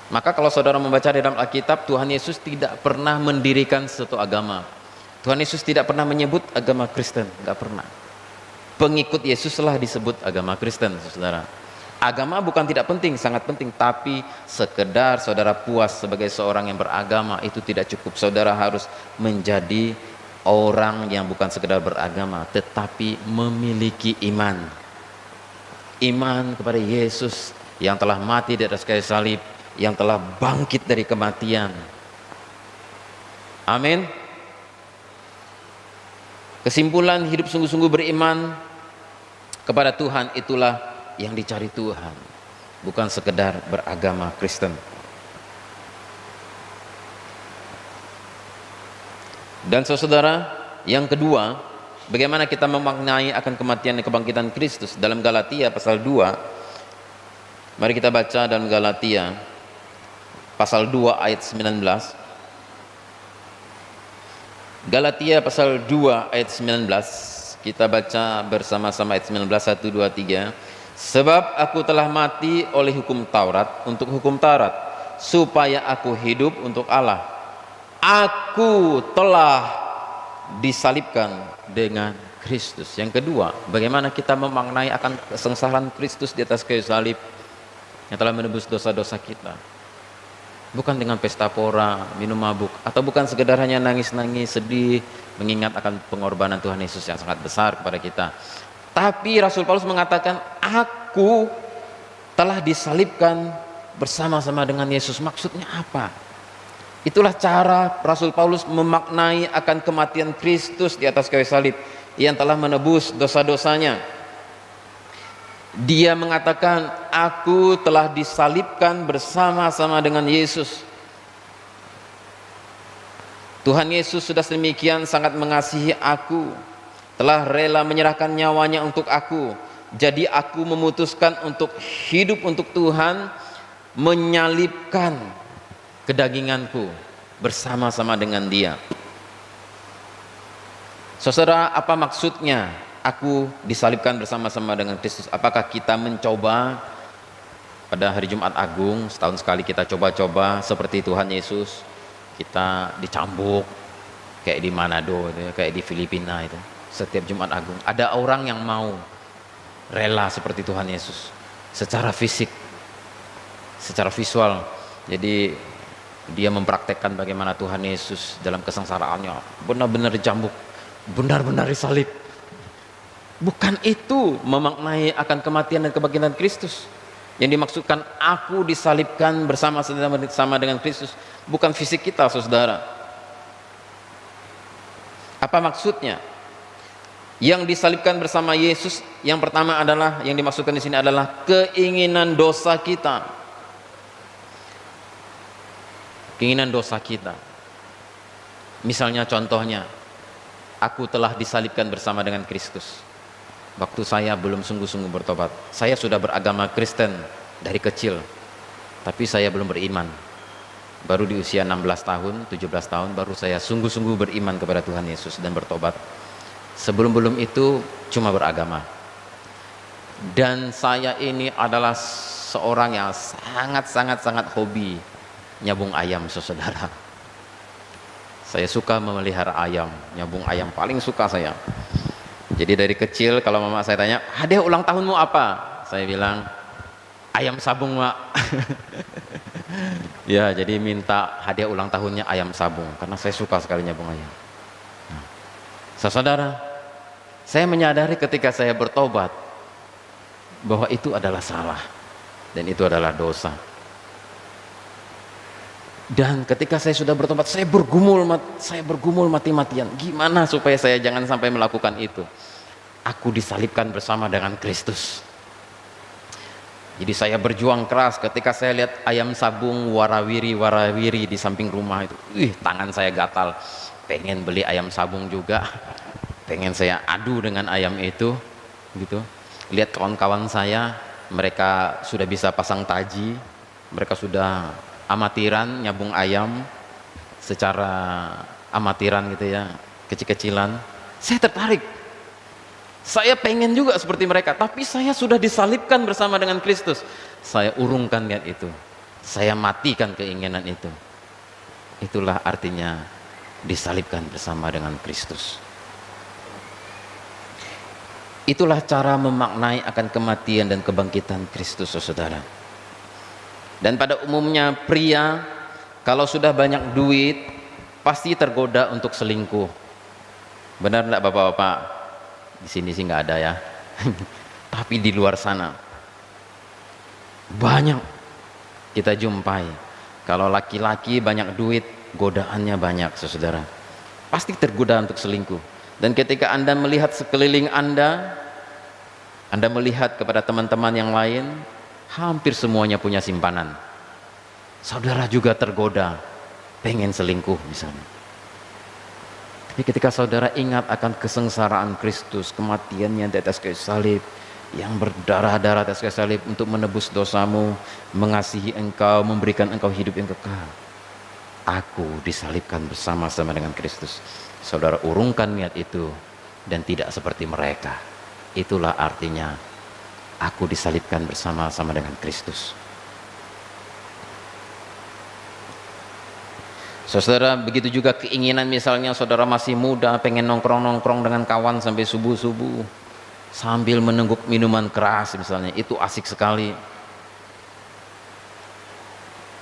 Maka kalau saudara membaca di dalam Alkitab, Tuhan Yesus tidak pernah mendirikan suatu agama. Tuhan Yesus tidak pernah menyebut agama Kristen, nggak pernah. Pengikut Yesuslah disebut agama Kristen, saudara. Agama bukan tidak penting, sangat penting, tapi sekedar saudara puas sebagai seorang yang beragama itu tidak cukup. Saudara harus menjadi orang yang bukan sekedar beragama, tetapi memiliki iman. Iman kepada Yesus yang telah mati di atas kayu salib, yang telah bangkit dari kematian. Amin. Kesimpulan, hidup sungguh-sungguh beriman kepada Tuhan itulah yang dicari Tuhan, bukan sekedar beragama Kristen. Dan saudara, yang kedua, bagaimana kita memaknai akan kematian dan kebangkitan Kristus dalam Galatia pasal 2. Mari kita baca dalam Galatia pasal 2 ayat 19. Galatia pasal 2 ayat 19. Kita baca bersama-sama ayat 19, 1, 2, 3. Sebab aku telah mati oleh hukum Taurat untuk hukum Taurat, supaya aku hidup untuk Allah. Aku telah disalibkan dengan Kristus. Yang kedua, bagaimana kita memaknai akan kesengsaraan Kristus di atas kayu salib yang telah menebus dosa-dosa kita. Bukan dengan pesta pora, minum mabuk, atau bukan sekedar hanya nangis-nangis, sedih, mengingat akan pengorbanan Tuhan Yesus yang sangat besar kepada kita. Tapi Rasul Paulus mengatakan, aku telah disalibkan bersama-sama dengan Yesus. Maksudnya apa? Itulah cara Rasul Paulus memaknai akan kematian Kristus di atas kayu salib yang telah menebus dosa-dosanya. Dia mengatakan, aku telah disalibkan bersama-sama dengan Yesus. Tuhan Yesus sudah sedemikian sangat mengasihi aku, telah rela menyerahkan nyawanya untuk aku. Jadi aku memutuskan untuk hidup untuk Tuhan, menyalibkan kedaginganku bersama-sama dengan Dia. Saudara, apa maksudnya aku disalibkan bersama-sama dengan Kristus? Apakah kita mencoba pada hari Jumat Agung, setahun sekali kita coba-coba seperti Tuhan Yesus, kita dicambuk kayak di Manado, kayak di Filipina itu, setiap Jumat Agung ada orang yang mau rela seperti Tuhan Yesus secara fisik, secara visual. Jadi dia mempraktekkan bagaimana Tuhan Yesus dalam kesengsaraannya benar-benar dicambuk, benar-benar disalib. Bukan itu memaknai akan kematian dan kebangkitan Kristus. Yang dimaksudkan aku disalibkan bersama-sama dengan Kristus, bukan fisik kita, saudara. Apa maksudnya? Yang disalibkan bersama Yesus, yang pertama adalah, yang dimaksudkan di sini adalah keinginan dosa kita. Keinginan dosa kita. Misalnya contohnya, aku telah disalibkan bersama dengan Kristus. Waktu saya belum sungguh-sungguh bertobat. Saya sudah beragama Kristen dari kecil, tapi saya belum beriman. Baru di usia 16 tahun, 17 tahun baru saya sungguh-sungguh beriman kepada Tuhan Yesus dan bertobat. Sebelum-belum itu cuma beragama. Dan saya ini adalah seorang yang sangat hobi nyabung ayam, saudara. Saya suka memelihara ayam, nyabung ayam paling suka saya. Jadi dari kecil kalau mama saya tanya, hadiah ulang tahunmu apa? Saya bilang, ayam sabung, Mak. Ya, jadi minta hadiah ulang tahunnya ayam sabung, karena saya suka sekali nyabung ayam. Saudara, saya menyadari ketika saya bertobat bahwa itu adalah salah dan itu adalah dosa. Dan ketika saya sudah bertobat, saya bergumul mati-matian. Gimana supaya saya jangan sampai melakukan itu? Aku disalibkan bersama dengan Kristus. Jadi saya berjuang keras ketika saya lihat ayam sabung warawiri di samping rumah itu. Tangan saya gatal. Pengen beli ayam sabung juga, pengen saya adu dengan ayam itu gitu. Lihat kawan-kawan saya, mereka sudah bisa pasang taji, mereka sudah amatiran nyabung ayam secara amatiran gitu ya, kecil-kecilan. Saya tertarik, saya pengen juga seperti mereka, tapi saya sudah disalibkan bersama dengan Kristus. Saya urungkan niat itu, saya matikan keinginan itu. Itulah artinya disalibkan bersama dengan Kristus. Itulah cara memaknai akan kematian dan kebangkitan Kristus, saudara. Dan pada umumnya pria kalau sudah banyak duit pasti tergoda untuk selingkuh. Benar enggak bapak-bapak? Di sini sih nggak ada ya. Tapi di luar sana banyak kita jumpai. Kalau laki-laki banyak duit, godaannya banyak, saudara. Pasti tergoda untuk selingkuh. Dan ketika Anda melihat sekeliling Anda melihat kepada teman-teman yang lain, hampir semuanya punya simpanan. Saudara juga tergoda pengen selingkuh misalnya. Tapi ketika saudara ingat akan kesengsaraan Kristus, kematiannya di atas kayu salib, yang berdarah-darah atas kayu salib untuk menebus dosamu, mengasihi engkau, memberikan engkau hidup yang kekal. Aku disalibkan bersama-sama dengan Kristus. Saudara urungkan niat itu dan tidak seperti mereka. Itulah artinya aku disalibkan bersama-sama dengan Kristus. Saudara, begitu juga keinginan, misalnya saudara masih muda pengen nongkrong-nongkrong dengan kawan sampai subuh-subuh sambil menengguk minuman keras misalnya, itu asik sekali.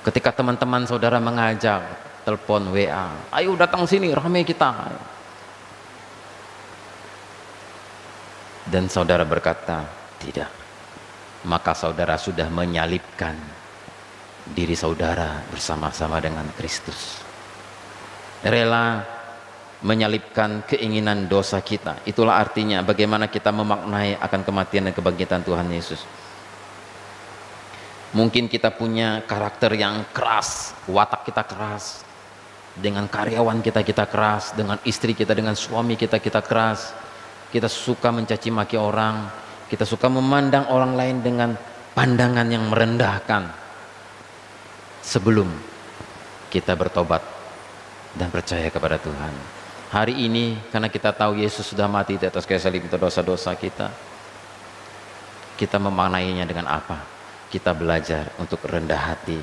Ketika teman-teman saudara mengajak, telepon WA, ayo datang sini ramai kita, dan saudara berkata tidak, maka saudara sudah menyalibkan diri saudara bersama-sama dengan Kristus. Rela menyalibkan keinginan dosa kita. Itulah artinya bagaimana kita memaknai akan kematian dan kebangkitan Tuhan Yesus. Mungkin kita punya karakter yang keras, watak kita keras, dengan karyawan kita keras, dengan istri kita, dengan suami kita keras. Kita suka mencaci maki orang, kita suka memandang orang lain dengan pandangan yang merendahkan. Sebelum kita bertobat dan percaya kepada Tuhan, hari ini karena kita tahu Yesus sudah mati di atas kayu salib untuk dosa-dosa kita, kita memaknainya dengan apa? Kita belajar untuk rendah hati,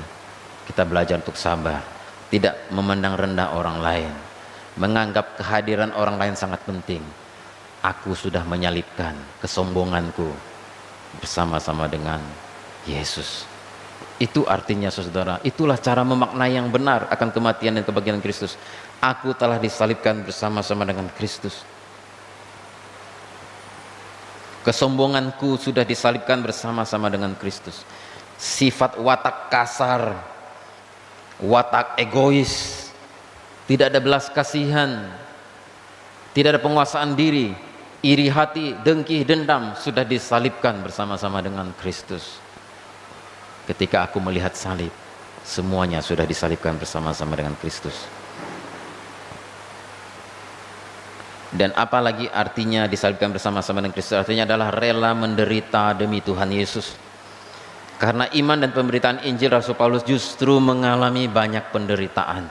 kita belajar untuk sabar, tidak memandang rendah orang lain, menganggap kehadiran orang lain sangat penting. Aku sudah menyalibkan kesombonganku bersama-sama dengan Yesus. Itu artinya, saudara, itulah cara memaknai yang benar akan kematian dan kebangkitan Kristus. Aku telah disalibkan bersama-sama dengan Kristus. Kesombonganku sudah disalibkan bersama-sama dengan Kristus. Sifat watak kasar, watak egois, tidak ada belas kasihan, Tidak ada penguasaan diri, iri hati, dengki, dendam sudah disalibkan bersama-sama dengan Kristus. Ketika aku melihat salib, semuanya sudah disalibkan bersama-sama dengan Kristus. Dan apalagi artinya disalibkan bersama-sama dengan Kristus? Artinya adalah rela menderita demi Tuhan Yesus. Karena iman dan pemberitaan Injil, Rasul Paulus justru mengalami banyak penderitaan.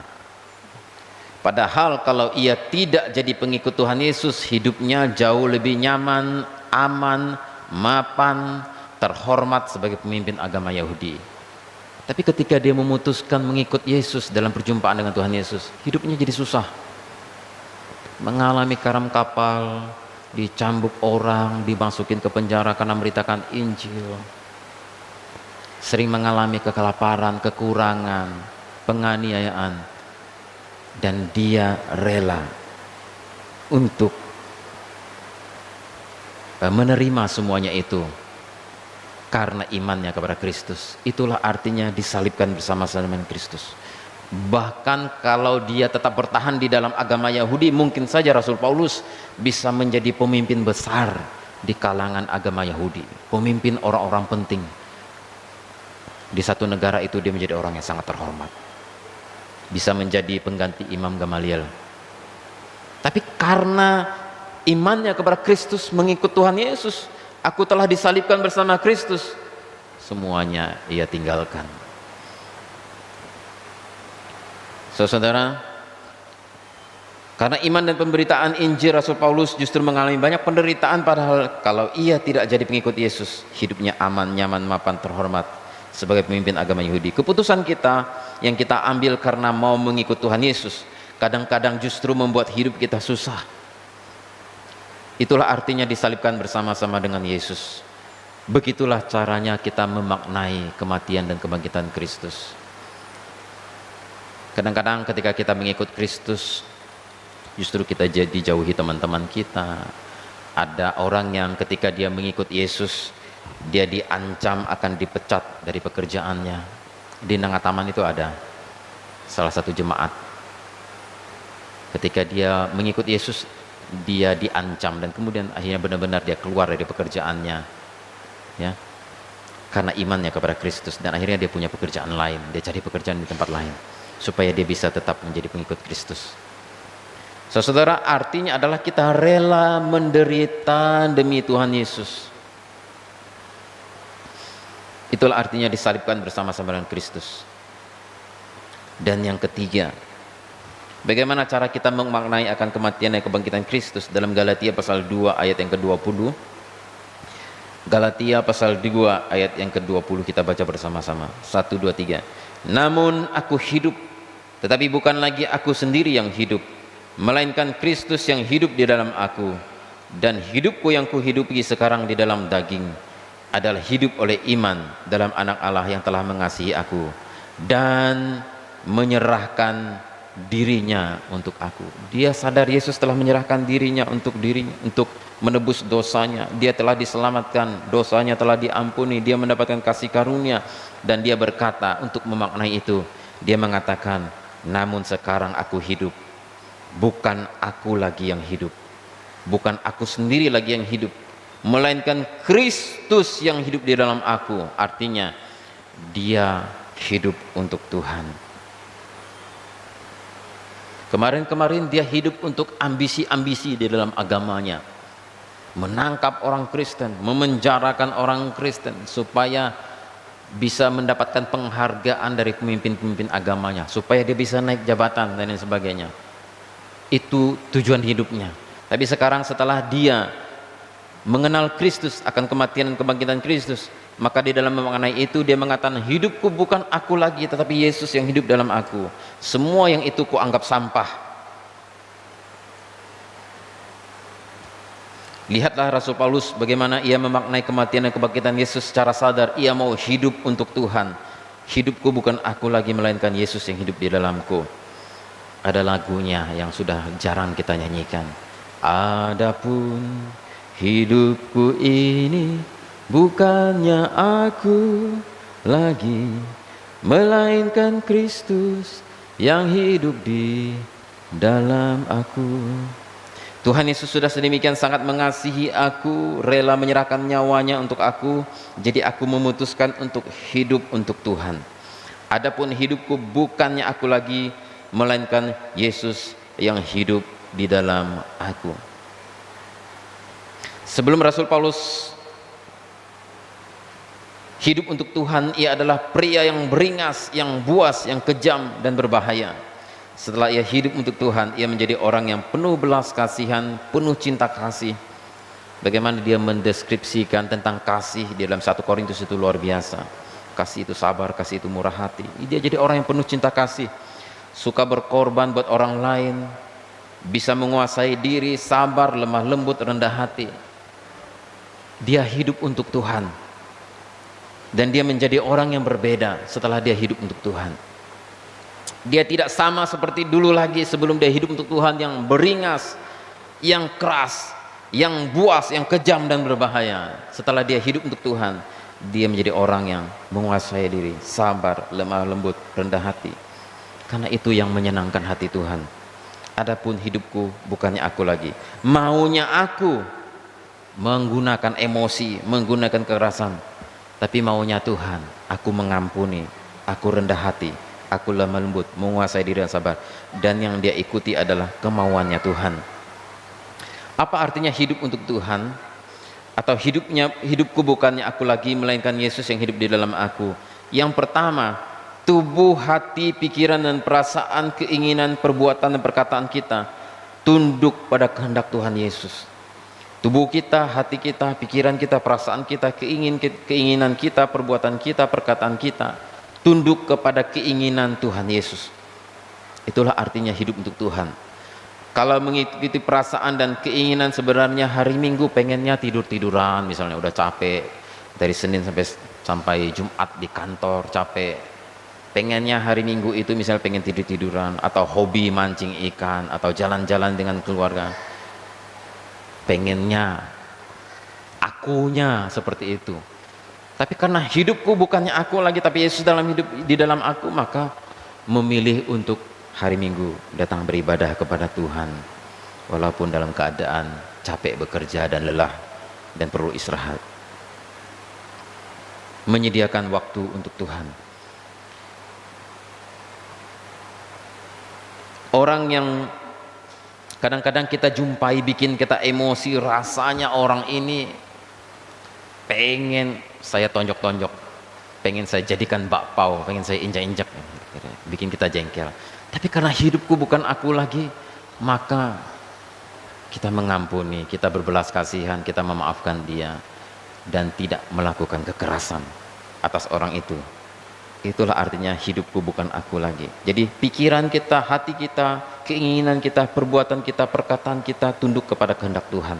Padahal kalau ia tidak jadi pengikut Tuhan Yesus, hidupnya jauh lebih nyaman, aman, mapan, terhormat sebagai pemimpin agama Yahudi. Tapi ketika dia memutuskan mengikut Yesus dalam perjumpaan dengan Tuhan Yesus, hidupnya jadi susah. Mengalami karam kapal, dicambuk orang, dimasukin ke penjara karena memberitakan Injil. Sering mengalami kekelaparan, kekurangan, penganiayaan, dan dia rela untuk menerima semuanya itu karena imannya kepada Kristus. Itulah artinya disalibkan bersama-sama dengan Kristus. Bahkan kalau dia tetap bertahan di dalam agama Yahudi, mungkin saja Rasul Paulus bisa menjadi pemimpin besar di kalangan agama Yahudi, pemimpin orang-orang penting di satu negara itu. Dia menjadi orang yang sangat terhormat, bisa menjadi pengganti Imam Gamaliel. Tapi karena imannya kepada Kristus, mengikut Tuhan Yesus, aku telah disalibkan bersama Kristus, semuanya ia tinggalkan. Saudara, karena iman dan pemberitaan Injil, Rasul Paulus justru mengalami banyak penderitaan. Padahal kalau ia tidak jadi pengikut Yesus, hidupnya aman, nyaman, mapan, terhormat sebagai pemimpin agama Yahudi. Keputusan kita yang kita ambil karena mau mengikut Tuhan Yesus kadang-kadang justru membuat hidup kita susah. Itulah artinya disalibkan bersama-sama dengan Yesus. Begitulah caranya kita memaknai kematian dan kebangkitan Kristus. Kadang-kadang ketika kita mengikut Kristus, justru kita jadi jauhi teman-teman kita. Ada orang yang ketika dia mengikut Yesus, dia diancam akan dipecat dari pekerjaannya. Di Nangataman itu ada salah satu jemaat, ketika dia mengikut Yesus, dia diancam dan kemudian akhirnya benar-benar dia keluar dari pekerjaannya, ya, karena imannya kepada Kristus. Dan akhirnya dia punya pekerjaan lain, dia cari pekerjaan di tempat lain supaya dia bisa tetap menjadi pengikut Kristus. Saudara, artinya adalah kita rela menderita demi Tuhan Yesus. Itulah artinya disalibkan bersama-sama dengan Kristus. Dan yang ketiga, bagaimana cara kita memaknai akan kematian dan kebangkitan Kristus? Dalam Galatia pasal 2 ayat yang ke-20. Galatia pasal 2 ayat yang ke-20 kita baca bersama-sama. 1, 2, 3. Namun aku hidup, tetapi bukan lagi aku sendiri yang hidup, melainkan Kristus yang hidup di dalam aku. Dan hidupku yang kuhidupi sekarang di dalam daging adalah hidup oleh iman dalam Anak Allah yang telah mengasihi aku dan menyerahkan dirinya untuk aku. Dia sadar Yesus telah menyerahkan dirinya untuk menebus dosanya. Dia telah diselamatkan, dosanya telah diampuni, dia mendapatkan kasih karunia. Dan dia berkata untuk memaknai itu, dia mengatakan, namun sekarang aku hidup, bukan aku lagi yang hidup, bukan aku sendiri lagi yang hidup, melainkan Kristus yang hidup di dalam aku. Artinya dia hidup untuk Tuhan. Kemarin-kemarin dia hidup untuk ambisi-ambisi di dalam agamanya, menangkap orang Kristen, memenjarakan orang Kristen supaya bisa mendapatkan penghargaan dari pemimpin-pemimpin agamanya, supaya dia bisa naik jabatan dan lain sebagainya. Itu tujuan hidupnya. Tapi sekarang setelah dia mengenal Kristus, akan kematian dan kebangkitan Kristus, maka di dalam mengenai itu dia mengatakan, hidupku bukan aku lagi, tetapi Yesus yang hidup dalam aku. Semua yang itu ku anggap sampah. Lihatlah Rasul Paulus bagaimana ia memaknai kematian dan kebangkitan Yesus secara sadar. Ia mau hidup untuk Tuhan. Hidupku bukan aku lagi, melainkan Yesus yang hidup di dalamku. Ada lagunya yang sudah jarang kita nyanyikan. Adapun hidupku ini bukannya aku lagi, melainkan Kristus yang hidup di dalam aku. Tuhan Yesus sudah sedemikian sangat mengasihi aku, rela menyerahkan nyawanya untuk aku, jadi aku memutuskan untuk hidup untuk Tuhan. Adapun hidupku bukannya aku lagi, melainkan Yesus yang hidup di dalam aku. Sebelum Rasul Paulus hidup untuk Tuhan, ia adalah pria yang beringas, yang buas, yang kejam dan berbahaya. Setelah ia hidup untuk Tuhan, ia menjadi orang yang penuh belas kasihan, penuh cinta kasih. Bagaimana dia mendeskripsikan tentang kasih di dalam 1 Korintus itu luar biasa. Kasih itu sabar, kasih itu murah hati. Dia jadi orang yang penuh cinta kasih, suka berkorban buat orang lain, bisa menguasai diri, sabar, lemah lembut, rendah hati. Dia hidup untuk Tuhan, dan dia menjadi orang yang berbeda setelah dia hidup untuk Tuhan. Dia tidak sama seperti dulu lagi sebelum dia hidup untuk Tuhan, yang beringas, yang keras, yang buas, yang kejam dan berbahaya. Setelah dia hidup untuk Tuhan, dia menjadi orang yang menguasai diri, sabar, lemah lembut, rendah hati. Karena itu yang menyenangkan hati Tuhan. Adapun hidupku bukannya aku lagi, maunya aku menggunakan emosi, menggunakan kekerasan, tapi maunya Tuhan, aku mengampuni, aku rendah hati, aku lemah lembut, menguasai diri dan sabar. Dan yang dia ikuti adalah kemauannya Tuhan. Apa artinya hidup untuk Tuhan? Atau hidupku bukannya aku lagi, melainkan Yesus yang hidup di dalam aku. Yang pertama, tubuh, hati, pikiran dan perasaan, keinginan, perbuatan dan perkataan kita tunduk pada kehendak Tuhan Yesus. Tubuh kita, hati kita, pikiran kita, perasaan kita, keinginan kita, perbuatan kita, perkataan kita tunduk kepada keinginan Tuhan Yesus. Itulah artinya hidup untuk Tuhan. Kalau mengikuti perasaan dan keinginan, sebenarnya hari Minggu pengennya tidur-tiduran, misalnya udah capek dari Senin sampai Jumat di kantor, capek, pengennya hari Minggu itu misalnya pengen tidur-tiduran, atau hobi mancing ikan, atau jalan-jalan dengan keluarga. Pengennya akunya seperti itu. Tapi karena hidupku bukannya aku lagi, tapi Yesus di dalam aku, maka memilih untuk hari Minggu datang beribadah kepada Tuhan, walaupun dalam keadaan capek bekerja dan lelah dan perlu istirahat. Menyediakan waktu untuk Tuhan. Orang yang kadang-kadang kita jumpai bikin kita emosi, rasanya orang ini pengen saya tonjok-tonjok, pengen saya jadikan bakpao, pengen saya injak-injak, bikin kita jengkel. Tapi karena hidupku bukan aku lagi, maka kita mengampuni, kita berbelas kasihan, kita memaafkan dia, dan tidak melakukan kekerasan atas orang itu. Itulah artinya hidupku bukan aku lagi. Jadi pikiran kita, hati kita, keinginan kita, perbuatan kita, perkataan kita tunduk kepada kehendak Tuhan.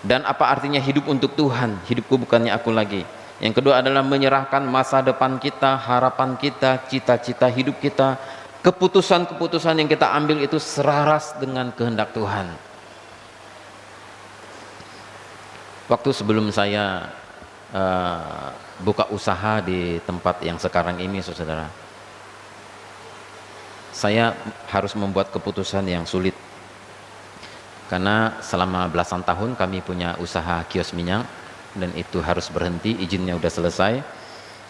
Dan apa artinya hidup untuk Tuhan? Hidupku bukannya aku lagi. Yang kedua adalah menyerahkan masa depan kita, harapan kita, cita-cita hidup kita, keputusan-keputusan yang kita ambil itu selaras dengan kehendak Tuhan. Waktu sebelum saya buka usaha di tempat yang sekarang ini, saudara, saya harus membuat keputusan yang sulit. Karena selama belasan tahun kami punya usaha kios minyak, dan itu harus berhenti, izinnya udah selesai,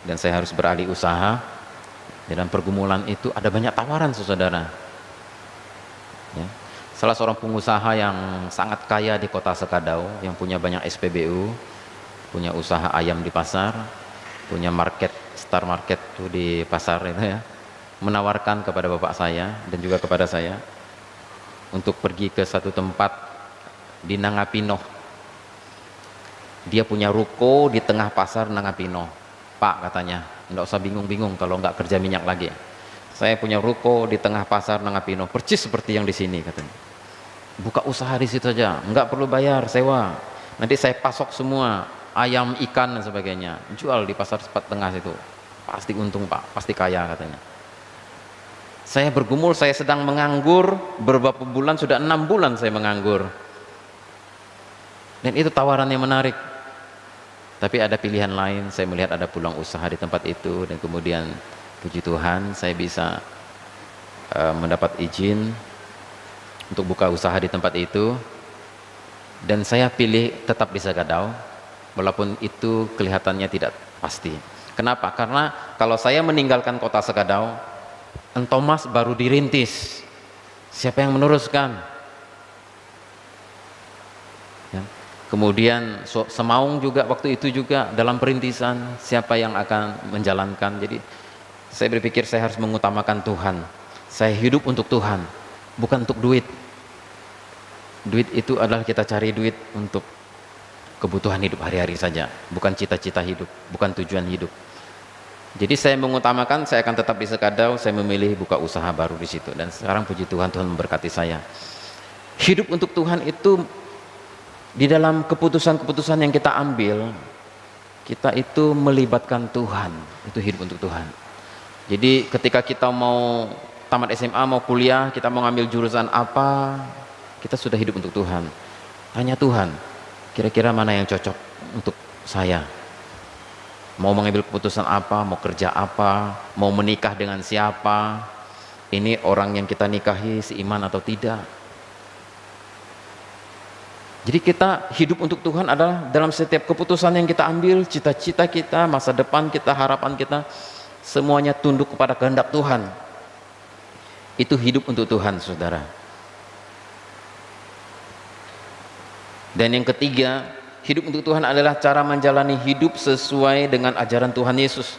dan saya harus beralih usaha. Dalam pergumulan itu ada banyak tawaran, saudara. Ya. Salah seorang pengusaha yang sangat kaya di kota Sekadau, yang punya banyak SPBU, punya usaha ayam di pasar, punya market, Star Market tuh di pasar itu ya, menawarkan kepada bapak saya dan juga kepada saya untuk pergi ke satu tempat di Nangapino. Dia punya ruko di tengah pasar Nangapino. Pak, katanya, enggak usah bingung-bingung kalau enggak kerja minyak lagi. Saya punya ruko di tengah pasar Nangapino, persis seperti yang di sini, katanya. Buka usaha di situ saja, enggak perlu bayar sewa. Nanti saya pasok semua, ayam, ikan dan sebagainya, jual di pasar sepat tengah situ. Pasti untung, Pak, pasti kaya, katanya. Saya bergumul, saya sedang menganggur beberapa bulan, sudah 6 bulan saya menganggur. Dan itu tawaran yang menarik. Tapi ada pilihan lain, saya melihat ada peluang usaha di tempat itu, dan kemudian puji Tuhan saya bisa mendapat izin untuk buka usaha di tempat itu, dan saya pilih tetap di Sagadau walaupun itu kelihatannya tidak pasti. Kenapa? Karena kalau saya meninggalkan kota Sagadau, Entomas baru dirintis, siapa yang meneruskan? Ya. Kemudian Semaung juga waktu itu juga dalam perintisan, siapa yang akan menjalankan? Jadi saya berpikir saya harus mengutamakan Tuhan. Saya hidup untuk Tuhan, bukan untuk duit. Duit itu adalah kita cari duit untuk kebutuhan hidup hari-hari saja, bukan cita-cita hidup, bukan tujuan hidup. Jadi saya mengutamakan, saya akan tetap di Sagadau, saya memilih buka usaha baru di situ, dan sekarang puji Tuhan, Tuhan memberkati saya. Hidup untuk Tuhan itu di dalam keputusan-keputusan yang kita ambil, kita itu melibatkan Tuhan, itu hidup untuk Tuhan. Jadi ketika kita mau tamat SMA, mau kuliah, kita mau ngambil jurusan apa, kita sudah hidup untuk Tuhan. Tanya Tuhan, kira-kira mana yang cocok untuk saya? Mau mengambil keputusan apa, mau kerja apa, mau menikah dengan siapa, ini orang yang kita nikahi seiman atau tidak. Jadi kita hidup untuk Tuhan adalah dalam setiap keputusan yang kita ambil, cita-cita kita, masa depan kita, harapan kita, semuanya tunduk kepada kehendak Tuhan. Itu hidup untuk Tuhan, saudara. Dan yang ketiga, hidup untuk Tuhan adalah cara menjalani hidup sesuai dengan ajaran Tuhan Yesus.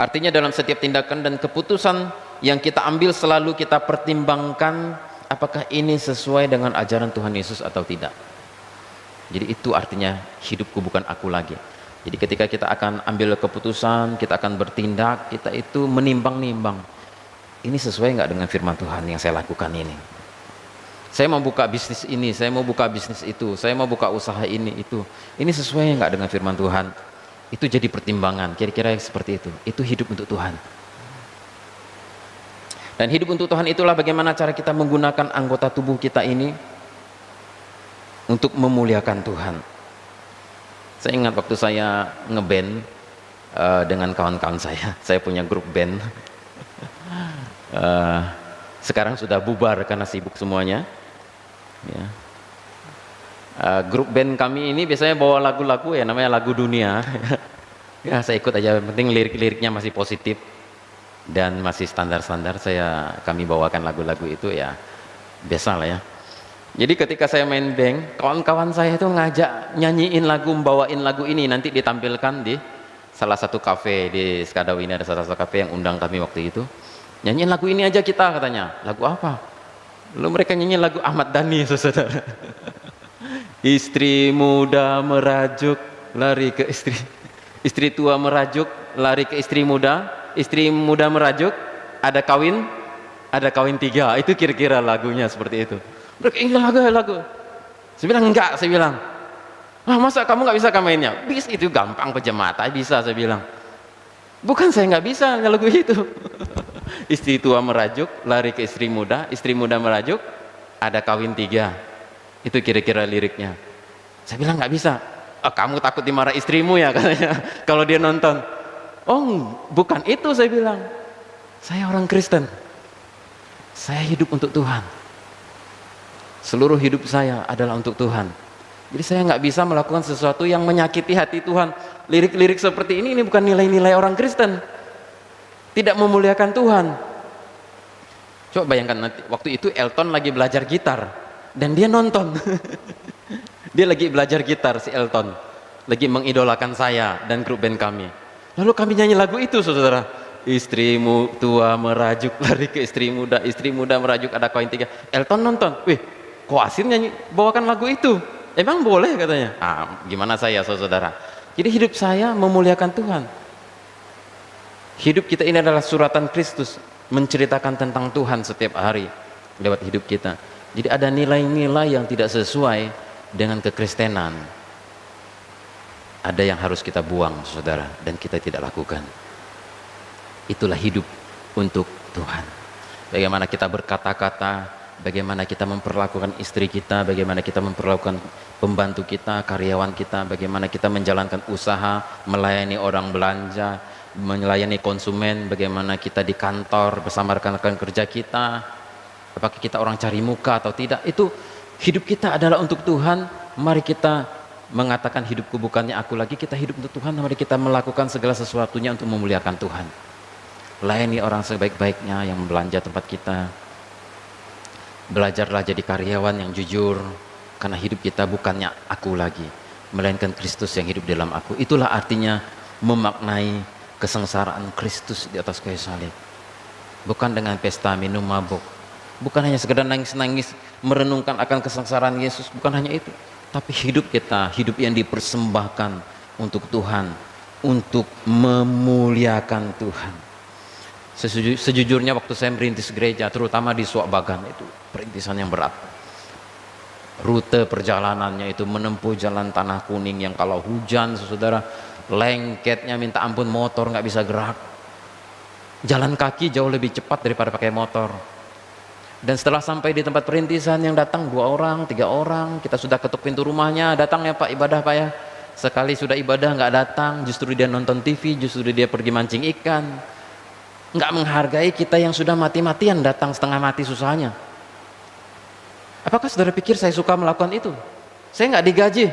Artinya dalam setiap tindakan dan keputusan yang kita ambil selalu kita pertimbangkan apakah ini sesuai dengan ajaran Tuhan Yesus atau tidak. Jadi itu artinya hidupku bukan aku lagi. Jadi ketika kita akan ambil keputusan, kita akan bertindak, kita itu menimbang-nimbang, ini sesuai nggak dengan firman Tuhan yang saya lakukan ini. Saya mau buka bisnis ini, saya mau buka bisnis itu, saya mau buka usaha ini, itu. Ini sesuai nggak dengan firman Tuhan? Itu jadi pertimbangan, kira-kira seperti itu. Itu hidup untuk Tuhan. Dan hidup untuk Tuhan itulah bagaimana cara kita menggunakan anggota tubuh kita ini untuk memuliakan Tuhan. Saya ingat waktu saya ngeband dengan kawan-kawan saya punya grup band. Sekarang sudah bubar karena sibuk semuanya. Ya. Grup band kami ini biasanya bawa lagu-lagu ya, namanya lagu dunia. Ya saya ikut aja, penting lirik-liriknya masih positif dan masih standar-standar. Kami bawakan lagu-lagu itu ya biasa lah ya. Jadi ketika saya main band, kawan-kawan saya itu ngajak nyanyiin lagu, bawain lagu ini, nanti ditampilkan di salah satu kafe di Skadau ini, ada salah satu kafe yang undang kami waktu itu. Nyanyiin lagu ini aja kita, katanya. Lagu apa? Lalu mereka nyanyiin lagu Ahmad Dhani, saudara. Istri muda merajuk lari ke istri tua merajuk lari ke istri muda merajuk ada kawin 3. Itu kira-kira lagunya seperti itu. Mereka ini lagu. Saya bilang enggak, saya bilang, masa kamu nggak bisa mainnya? Bisa, itu gampang, pejamata bisa, saya bilang. Bukan saya nggak bisa lagu itu. Istri tua merajuk lari ke istri muda merajuk ada kawin 3. Itu kira-kira liriknya. Saya bilang nggak bisa. Kamu takut dimarah istrimu ya, katanya kalau dia nonton. Oh bukan itu, saya bilang. Saya orang Kristen, saya hidup untuk Tuhan. Seluruh hidup saya adalah untuk Tuhan. Jadi saya nggak bisa melakukan sesuatu yang menyakiti hati Tuhan. Lirik-lirik seperti ini bukan nilai-nilai orang Kristen. Tidak memuliakan Tuhan. Coba bayangkan nanti, waktu itu Elton lagi belajar gitar dan dia nonton. Dia lagi belajar gitar, si Elton lagi mengidolakan saya dan grup band kami. Lalu kami nyanyi lagu itu, saudara. Istrimu tua merajuk lari ke istri muda merajuk ada kawin 3. Elton nonton, wih, kok Asin nyanyi bawakan lagu itu? Emang boleh, katanya. Gimana saya, saudara? Jadi hidup saya memuliakan Tuhan. Hidup kita ini adalah suratan Kristus, menceritakan tentang Tuhan setiap hari lewat hidup kita. Jadi ada nilai-nilai yang tidak sesuai dengan kekristenan. Ada yang harus kita buang, saudara, dan kita tidak lakukan. Itulah hidup untuk Tuhan. Bagaimana kita berkata-kata, bagaimana kita memperlakukan istri kita, bagaimana kita memperlakukan pembantu kita, karyawan kita, bagaimana kita menjalankan usaha, melayani orang belanja, melayani konsumen, bagaimana kita di kantor bersama rekan-rekan kerja kita. apakah kita orang cari muka atau tidak, itu hidup kita adalah untuk Tuhan. Mari kita mengatakan hidupku bukannya aku lagi, kita hidup untuk Tuhan. Mari kita melakukan segala sesuatunya untuk memuliakan Tuhan. Layani orang sebaik-baiknya yang belanja tempat kita. Belajarlah jadi karyawan yang jujur, karena hidup kita bukannya aku lagi, melainkan Kristus yang hidup dalam aku. Itulah artinya memaknai kesengsaraan Kristus di atas kayu salib. Bukan dengan pesta minum mabuk, bukan hanya sekedar nangis-nangis merenungkan akan kesengsaraan Yesus, bukan hanya itu, tapi hidup kita, hidup yang dipersembahkan untuk Tuhan, untuk memuliakan Tuhan. Sejujurnya waktu saya merintis gereja, terutama di Suabagan, itu perintisan yang berat. Rute perjalanannya itu menempuh jalan tanah kuning yang kalau hujan, saudara, lengketnya minta ampun, motor nggak bisa gerak. Jalan kaki jauh lebih cepat daripada pakai motor. Dan setelah sampai di tempat perintisan, yang datang 2 orang, 3 orang, kita sudah ketuk pintu rumahnya, datang ya Pak, ibadah Pak ya. Sekali sudah ibadah nggak datang, justru dia nonton TV, justru dia pergi mancing ikan. Nggak menghargai kita yang sudah mati-matian datang setengah mati susahnya. Apakah saudara pikir saya suka melakukan itu? Saya nggak digaji.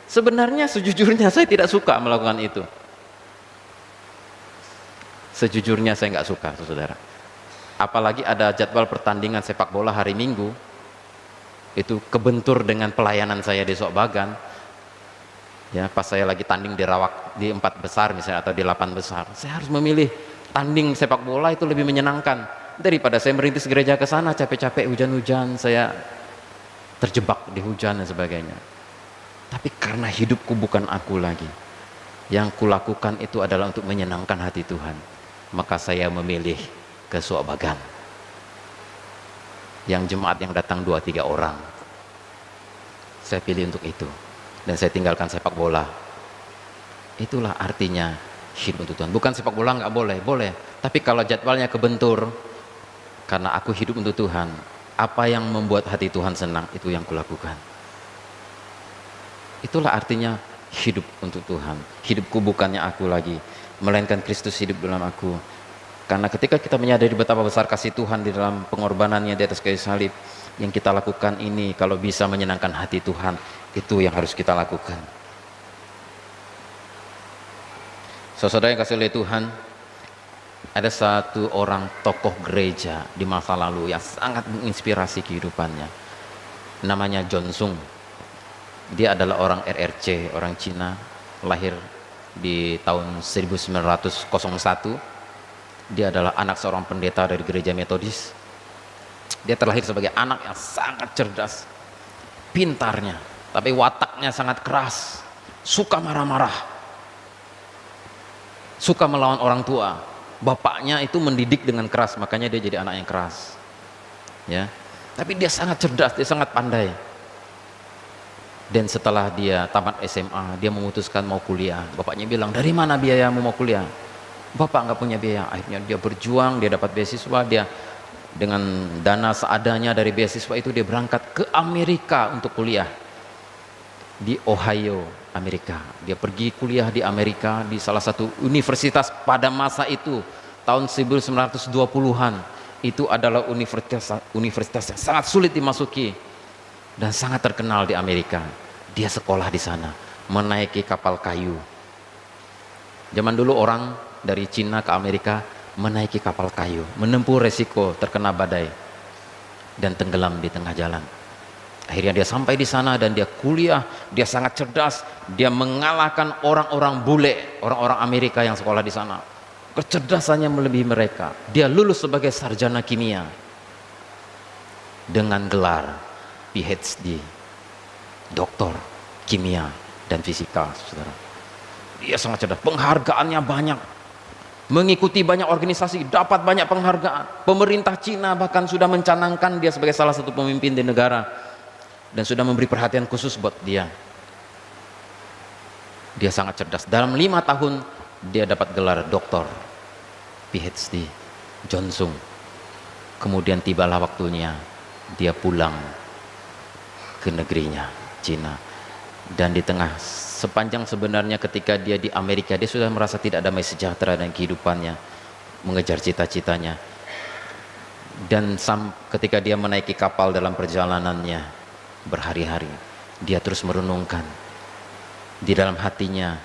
Sebenarnya sejujurnya saya tidak suka melakukan itu. Sejujurnya saya nggak suka, saudara. Apalagi ada jadwal pertandingan sepak bola hari Minggu, itu kebentur dengan pelayanan saya di Suabagan. Ya, pas saya lagi tanding di Rawak di 4 besar misalnya, atau di 8 besar, saya harus memilih tanding sepak bola itu lebih menyenangkan daripada saya merintis gereja ke sana, capek-capek hujan-hujan, saya terjebak di hujan dan sebagainya. Tapi karena hidupku bukan aku lagi, yang kulakukan itu adalah untuk menyenangkan hati Tuhan, maka saya memilih ke Suabagan, yang jemaat yang datang 2-3 orang, saya pilih untuk itu, dan saya tinggalkan sepak bola. Itulah artinya hidup untuk Tuhan. Bukan sepak bola nggak boleh, boleh. Tapi kalau jadwalnya kebentur, karena aku hidup untuk Tuhan, apa yang membuat hati Tuhan senang, itu yang kulakukan. Itulah artinya hidup untuk Tuhan. Hidupku bukannya aku lagi, melainkan Kristus hidup dalam aku. Karena ketika kita menyadari betapa besar kasih Tuhan di dalam pengorbanannya di atas kayu salib, yang kita lakukan ini kalau bisa menyenangkan hati Tuhan, itu yang harus kita lakukan. Saudara yang kasih oleh Tuhan, ada satu orang tokoh gereja di masa lalu yang sangat menginspirasi kehidupannya. Namanya John Sung. Dia adalah orang RRC, orang Cina, lahir di tahun 1901. Dia adalah anak seorang pendeta dari gereja Metodis. Dia terlahir sebagai anak yang sangat cerdas, pintarnya, tapi wataknya sangat keras, suka marah-marah, suka melawan orang tua. Bapaknya itu mendidik dengan keras, makanya dia jadi anak yang keras, ya. Tapi dia sangat cerdas, dia sangat pandai. Dan setelah dia tamat SMA, dia memutuskan mau kuliah. Bapaknya bilang, dari mana biayamu mau kuliah? Bapak nggak punya biaya. Akhirnya dia berjuang, dia dapat beasiswa, dia dengan dana seadanya dari beasiswa itu dia berangkat ke Amerika untuk kuliah di Ohio, Amerika. Dia pergi kuliah di Amerika di salah satu universitas pada masa itu, tahun 1920-an. Itu adalah universitas yang sangat sulit dimasuki dan sangat terkenal di Amerika. Dia sekolah di sana, menaiki kapal kayu. Zaman dulu orang dari Cina ke Amerika menaiki kapal kayu, menempuh resiko terkena badai dan tenggelam di tengah jalan. Akhirnya dia sampai di sana dan dia kuliah. Dia sangat cerdas, dia mengalahkan orang-orang bule, orang-orang Amerika yang sekolah di sana. Kecerdasannya melebihi mereka. Dia lulus sebagai sarjana kimia dengan gelar PhD, doktor kimia dan fisika, saudara. Dia sangat cerdas, penghargaannya banyak, mengikuti banyak organisasi, dapat banyak penghargaan. Pemerintah Cina bahkan sudah mencanangkan dia sebagai salah satu pemimpin di negara dan sudah memberi perhatian khusus buat dia. Dia sangat cerdas. Dalam 5 tahun dia dapat gelar doktor PhD, John Sung. Kemudian tibalah waktunya dia pulang ke negerinya, Cina. Dan di tengah sepanjang sebenarnya ketika dia di Amerika, dia sudah merasa tidak damai sejahtera dengan kehidupannya, mengejar cita-citanya. Dan ketika dia menaiki kapal dalam perjalanannya berhari-hari, dia terus merenungkan di dalam hatinya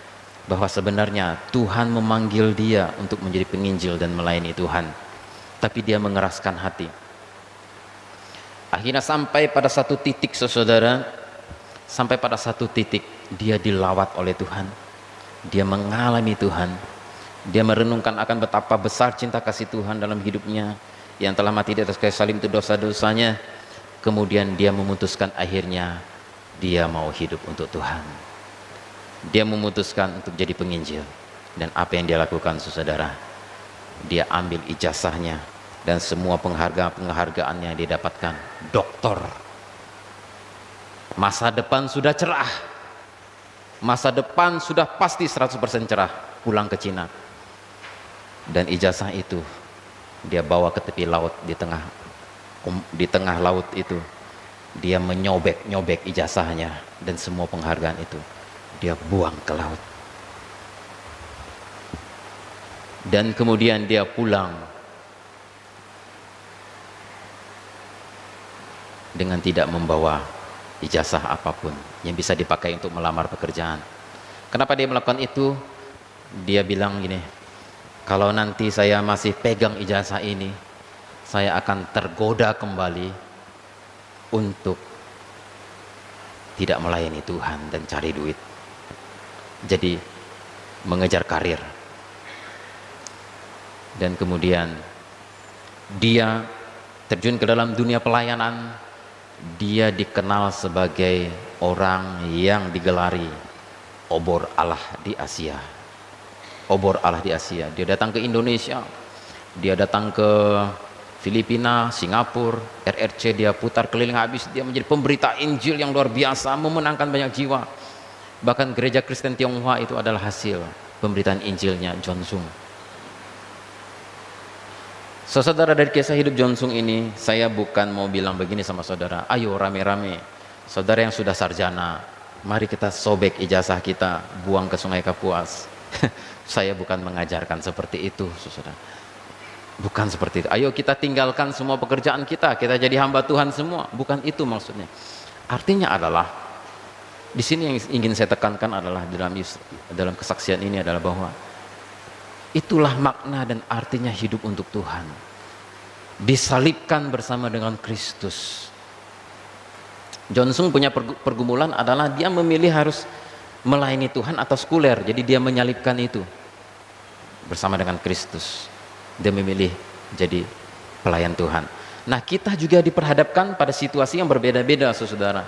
bahwa sebenarnya Tuhan memanggil dia untuk menjadi penginjil dan melayani Tuhan, tapi dia mengeraskan hati. Akhirnya sampai pada satu titik, saudara, sampai pada satu titik dia dilawat oleh Tuhan, dia mengalami Tuhan, dia merenungkan akan betapa besar cinta kasih Tuhan dalam hidupnya, yang telah mati di atas kayu salib itu dosa-dosanya. Kemudian dia memutuskan, akhirnya dia mau hidup untuk Tuhan, dia memutuskan untuk jadi penginjil. Dan apa yang dia lakukan, saudara? Dia ambil ijazahnya dan semua penghargaannya dia dapatkan. Doktor, masa depan sudah cerah, masa depan sudah pasti 100% cerah. Pulang ke Cina, dan ijazah itu dia bawa ke tepi laut. Di tengah laut itu dia menyobek ijazahnya, dan semua penghargaan itu dia buang ke laut. Dan kemudian dia pulang dengan tidak membawa ijazah apapun yang bisa dipakai untuk melamar pekerjaan. Kenapa dia melakukan itu? Dia bilang gini, kalau nanti saya masih pegang ijazah ini, saya akan tergoda kembali untuk tidak melayani Tuhan dan cari duit. Jadi mengejar karir. Dan kemudian dia terjun ke dalam dunia pelayanan. Dia dikenal sebagai orang yang digelari obor Allah di Asia. Obor Allah di Asia. Dia datang ke Indonesia, dia datang ke Filipina, Singapura, RRC, dia putar keliling habis. Dia menjadi pemberita Injil yang luar biasa, memenangkan banyak jiwa. Bahkan gereja Kristen Tionghoa itu adalah hasil pemberitaan Injilnya John Sung. Saudara, dari kisah hidup John Sung ini, saya bukan mau bilang begini sama saudara, ayo rame-rame, saudara yang sudah sarjana, mari kita sobek ijazah kita, buang ke Sungai Kapuas. Saya bukan mengajarkan seperti itu, saudara. Bukan seperti itu. Ayo kita tinggalkan semua pekerjaan kita jadi hamba Tuhan semua. Bukan itu maksudnya. Artinya adalah, di sini yang ingin saya tekankan adalah dalam kesaksian ini adalah bahwa itulah makna dan artinya hidup untuk Tuhan. Disalibkan bersama dengan Kristus. John Sung punya pergumulan adalah dia memilih harus melayani Tuhan atau sekuler. Jadi dia menyalibkan itu bersama dengan Kristus. Dia memilih jadi pelayan Tuhan. Nah, kita juga diperhadapkan pada situasi yang berbeda-beda, saudara.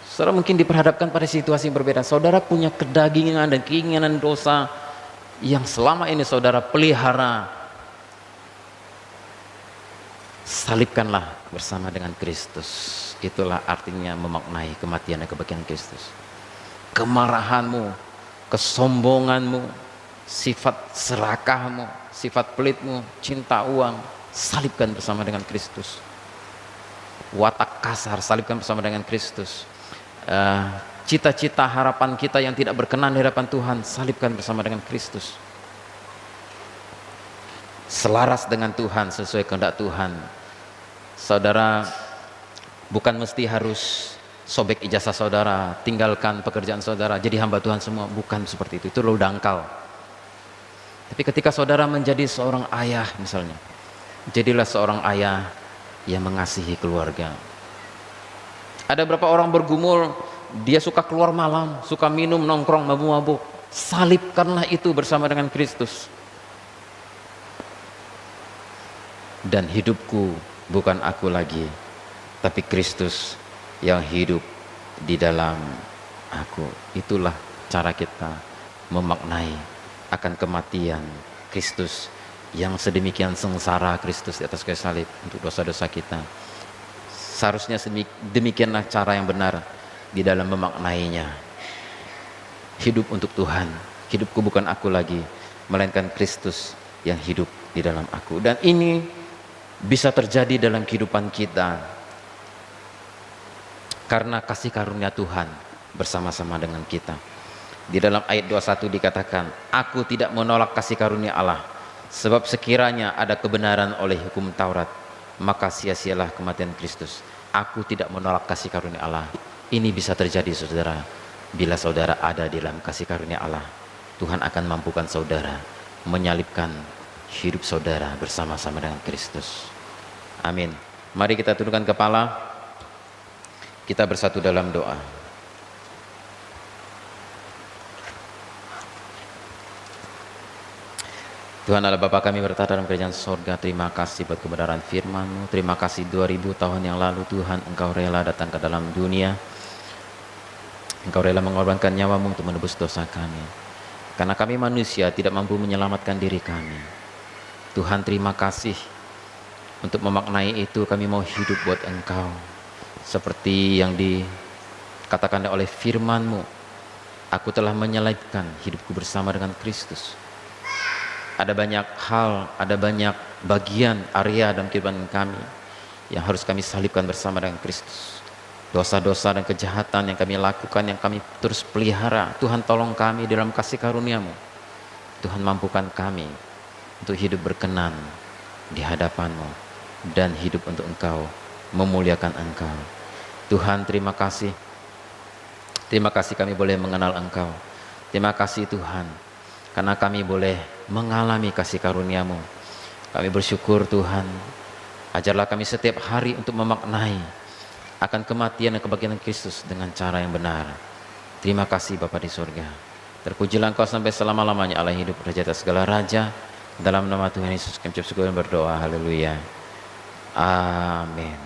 Saudara mungkin diperhadapkan pada situasi yang berbeda. Saudara punya kedagingan dan keinginan dosa yang selama ini saudara pelihara. Salibkanlah bersama dengan Kristus. Itulah artinya memaknai kematian dan kebangkitan Kristus. Kemarahanmu, kesombonganmu, sifat serakahmu, sifat pelitmu, cinta uang, salibkan bersama dengan Kristus. Watak kasar, salibkan bersama dengan Kristus. Cita-cita harapan kita yang tidak berkenan di hadapan Tuhan, salibkan bersama dengan Kristus. Selaras dengan Tuhan, sesuai kehendak Tuhan. Saudara bukan mesti harus sobek ijazah saudara, tinggalkan pekerjaan saudara, jadi hamba Tuhan semua. Bukan seperti itu terlalu dangkal. Tapi ketika saudara menjadi seorang ayah misalnya, jadilah seorang ayah yang mengasihi keluarga. Ada beberapa orang bergumul, dia suka keluar malam, suka minum, nongkrong, mabuk-mabuk. Salibkanlah itu bersama dengan Kristus. Dan hidupku bukan aku lagi, tapi Kristus yang hidup di dalam aku. Itulah cara kita memaknai akan kematian Kristus yang sedemikian sengsara Kristus di atas kayu salib untuk dosa-dosa kita. Seharusnya demikianlah cara yang benar di dalam memaknainya. Hidup untuk Tuhan. Hidupku bukan aku lagi, melainkan Kristus yang hidup di dalam aku. Dan ini bisa terjadi dalam kehidupan kita karena kasih karunia Tuhan bersama-sama dengan kita. Di dalam ayat 21 dikatakan, aku tidak menolak kasih karunia Allah, sebab sekiranya ada kebenaran oleh hukum Taurat, maka sia-sialah kematian Kristus. Aku tidak menolak kasih karunia Allah. Ini bisa terjadi saudara, bila saudara ada di dalam kasih karunia Allah. Tuhan akan mampukan saudara menyalibkan hidup saudara bersama-sama dengan Kristus. Amin. Mari kita tundukkan kepala, kita bersatu dalam doa. Tuhan Allah Bapa kami bertata dalam kerajaan sorga, terima kasih buat kebenaran firman-Mu. Terima kasih 2000 tahun yang lalu Tuhan Engkau rela datang ke dalam dunia. Engkau rela mengorbankan nyawa-Mu untuk menebus dosa kami. Karena kami manusia tidak mampu menyelamatkan diri kami. Tuhan terima kasih. Untuk memaknai itu kami mau hidup buat Engkau. Seperti yang dikatakan oleh firman-Mu. Aku telah menyelipkan hidupku bersama dengan Kristus. Ada banyak hal, ada banyak bagian, area dalam kehidupan kami yang harus kami salibkan bersama dengan Kristus. Dosa-dosa dan kejahatan yang kami lakukan, yang kami terus pelihara, Tuhan tolong kami dalam kasih karunia-Mu. Tuhan mampukan kami untuk hidup berkenan di hadapan-Mu dan hidup untuk Engkau, memuliakan Engkau. Tuhan terima kasih. Terima kasih kami boleh mengenal Engkau. Terima kasih Tuhan, karena kami boleh mengalami kasih karunia-Mu. Kami bersyukur Tuhan, ajarlah kami setiap hari untuk memaknai akan kematian dan kebangkitan Kristus dengan cara yang benar. Terima kasih Bapa di surga. Terpujilah Engkau sampai selama-lamanya Allah hidup Raja atas segala raja. Dalam nama Tuhan Yesus kami bersyukur dan berdoa. Haleluya. Amin.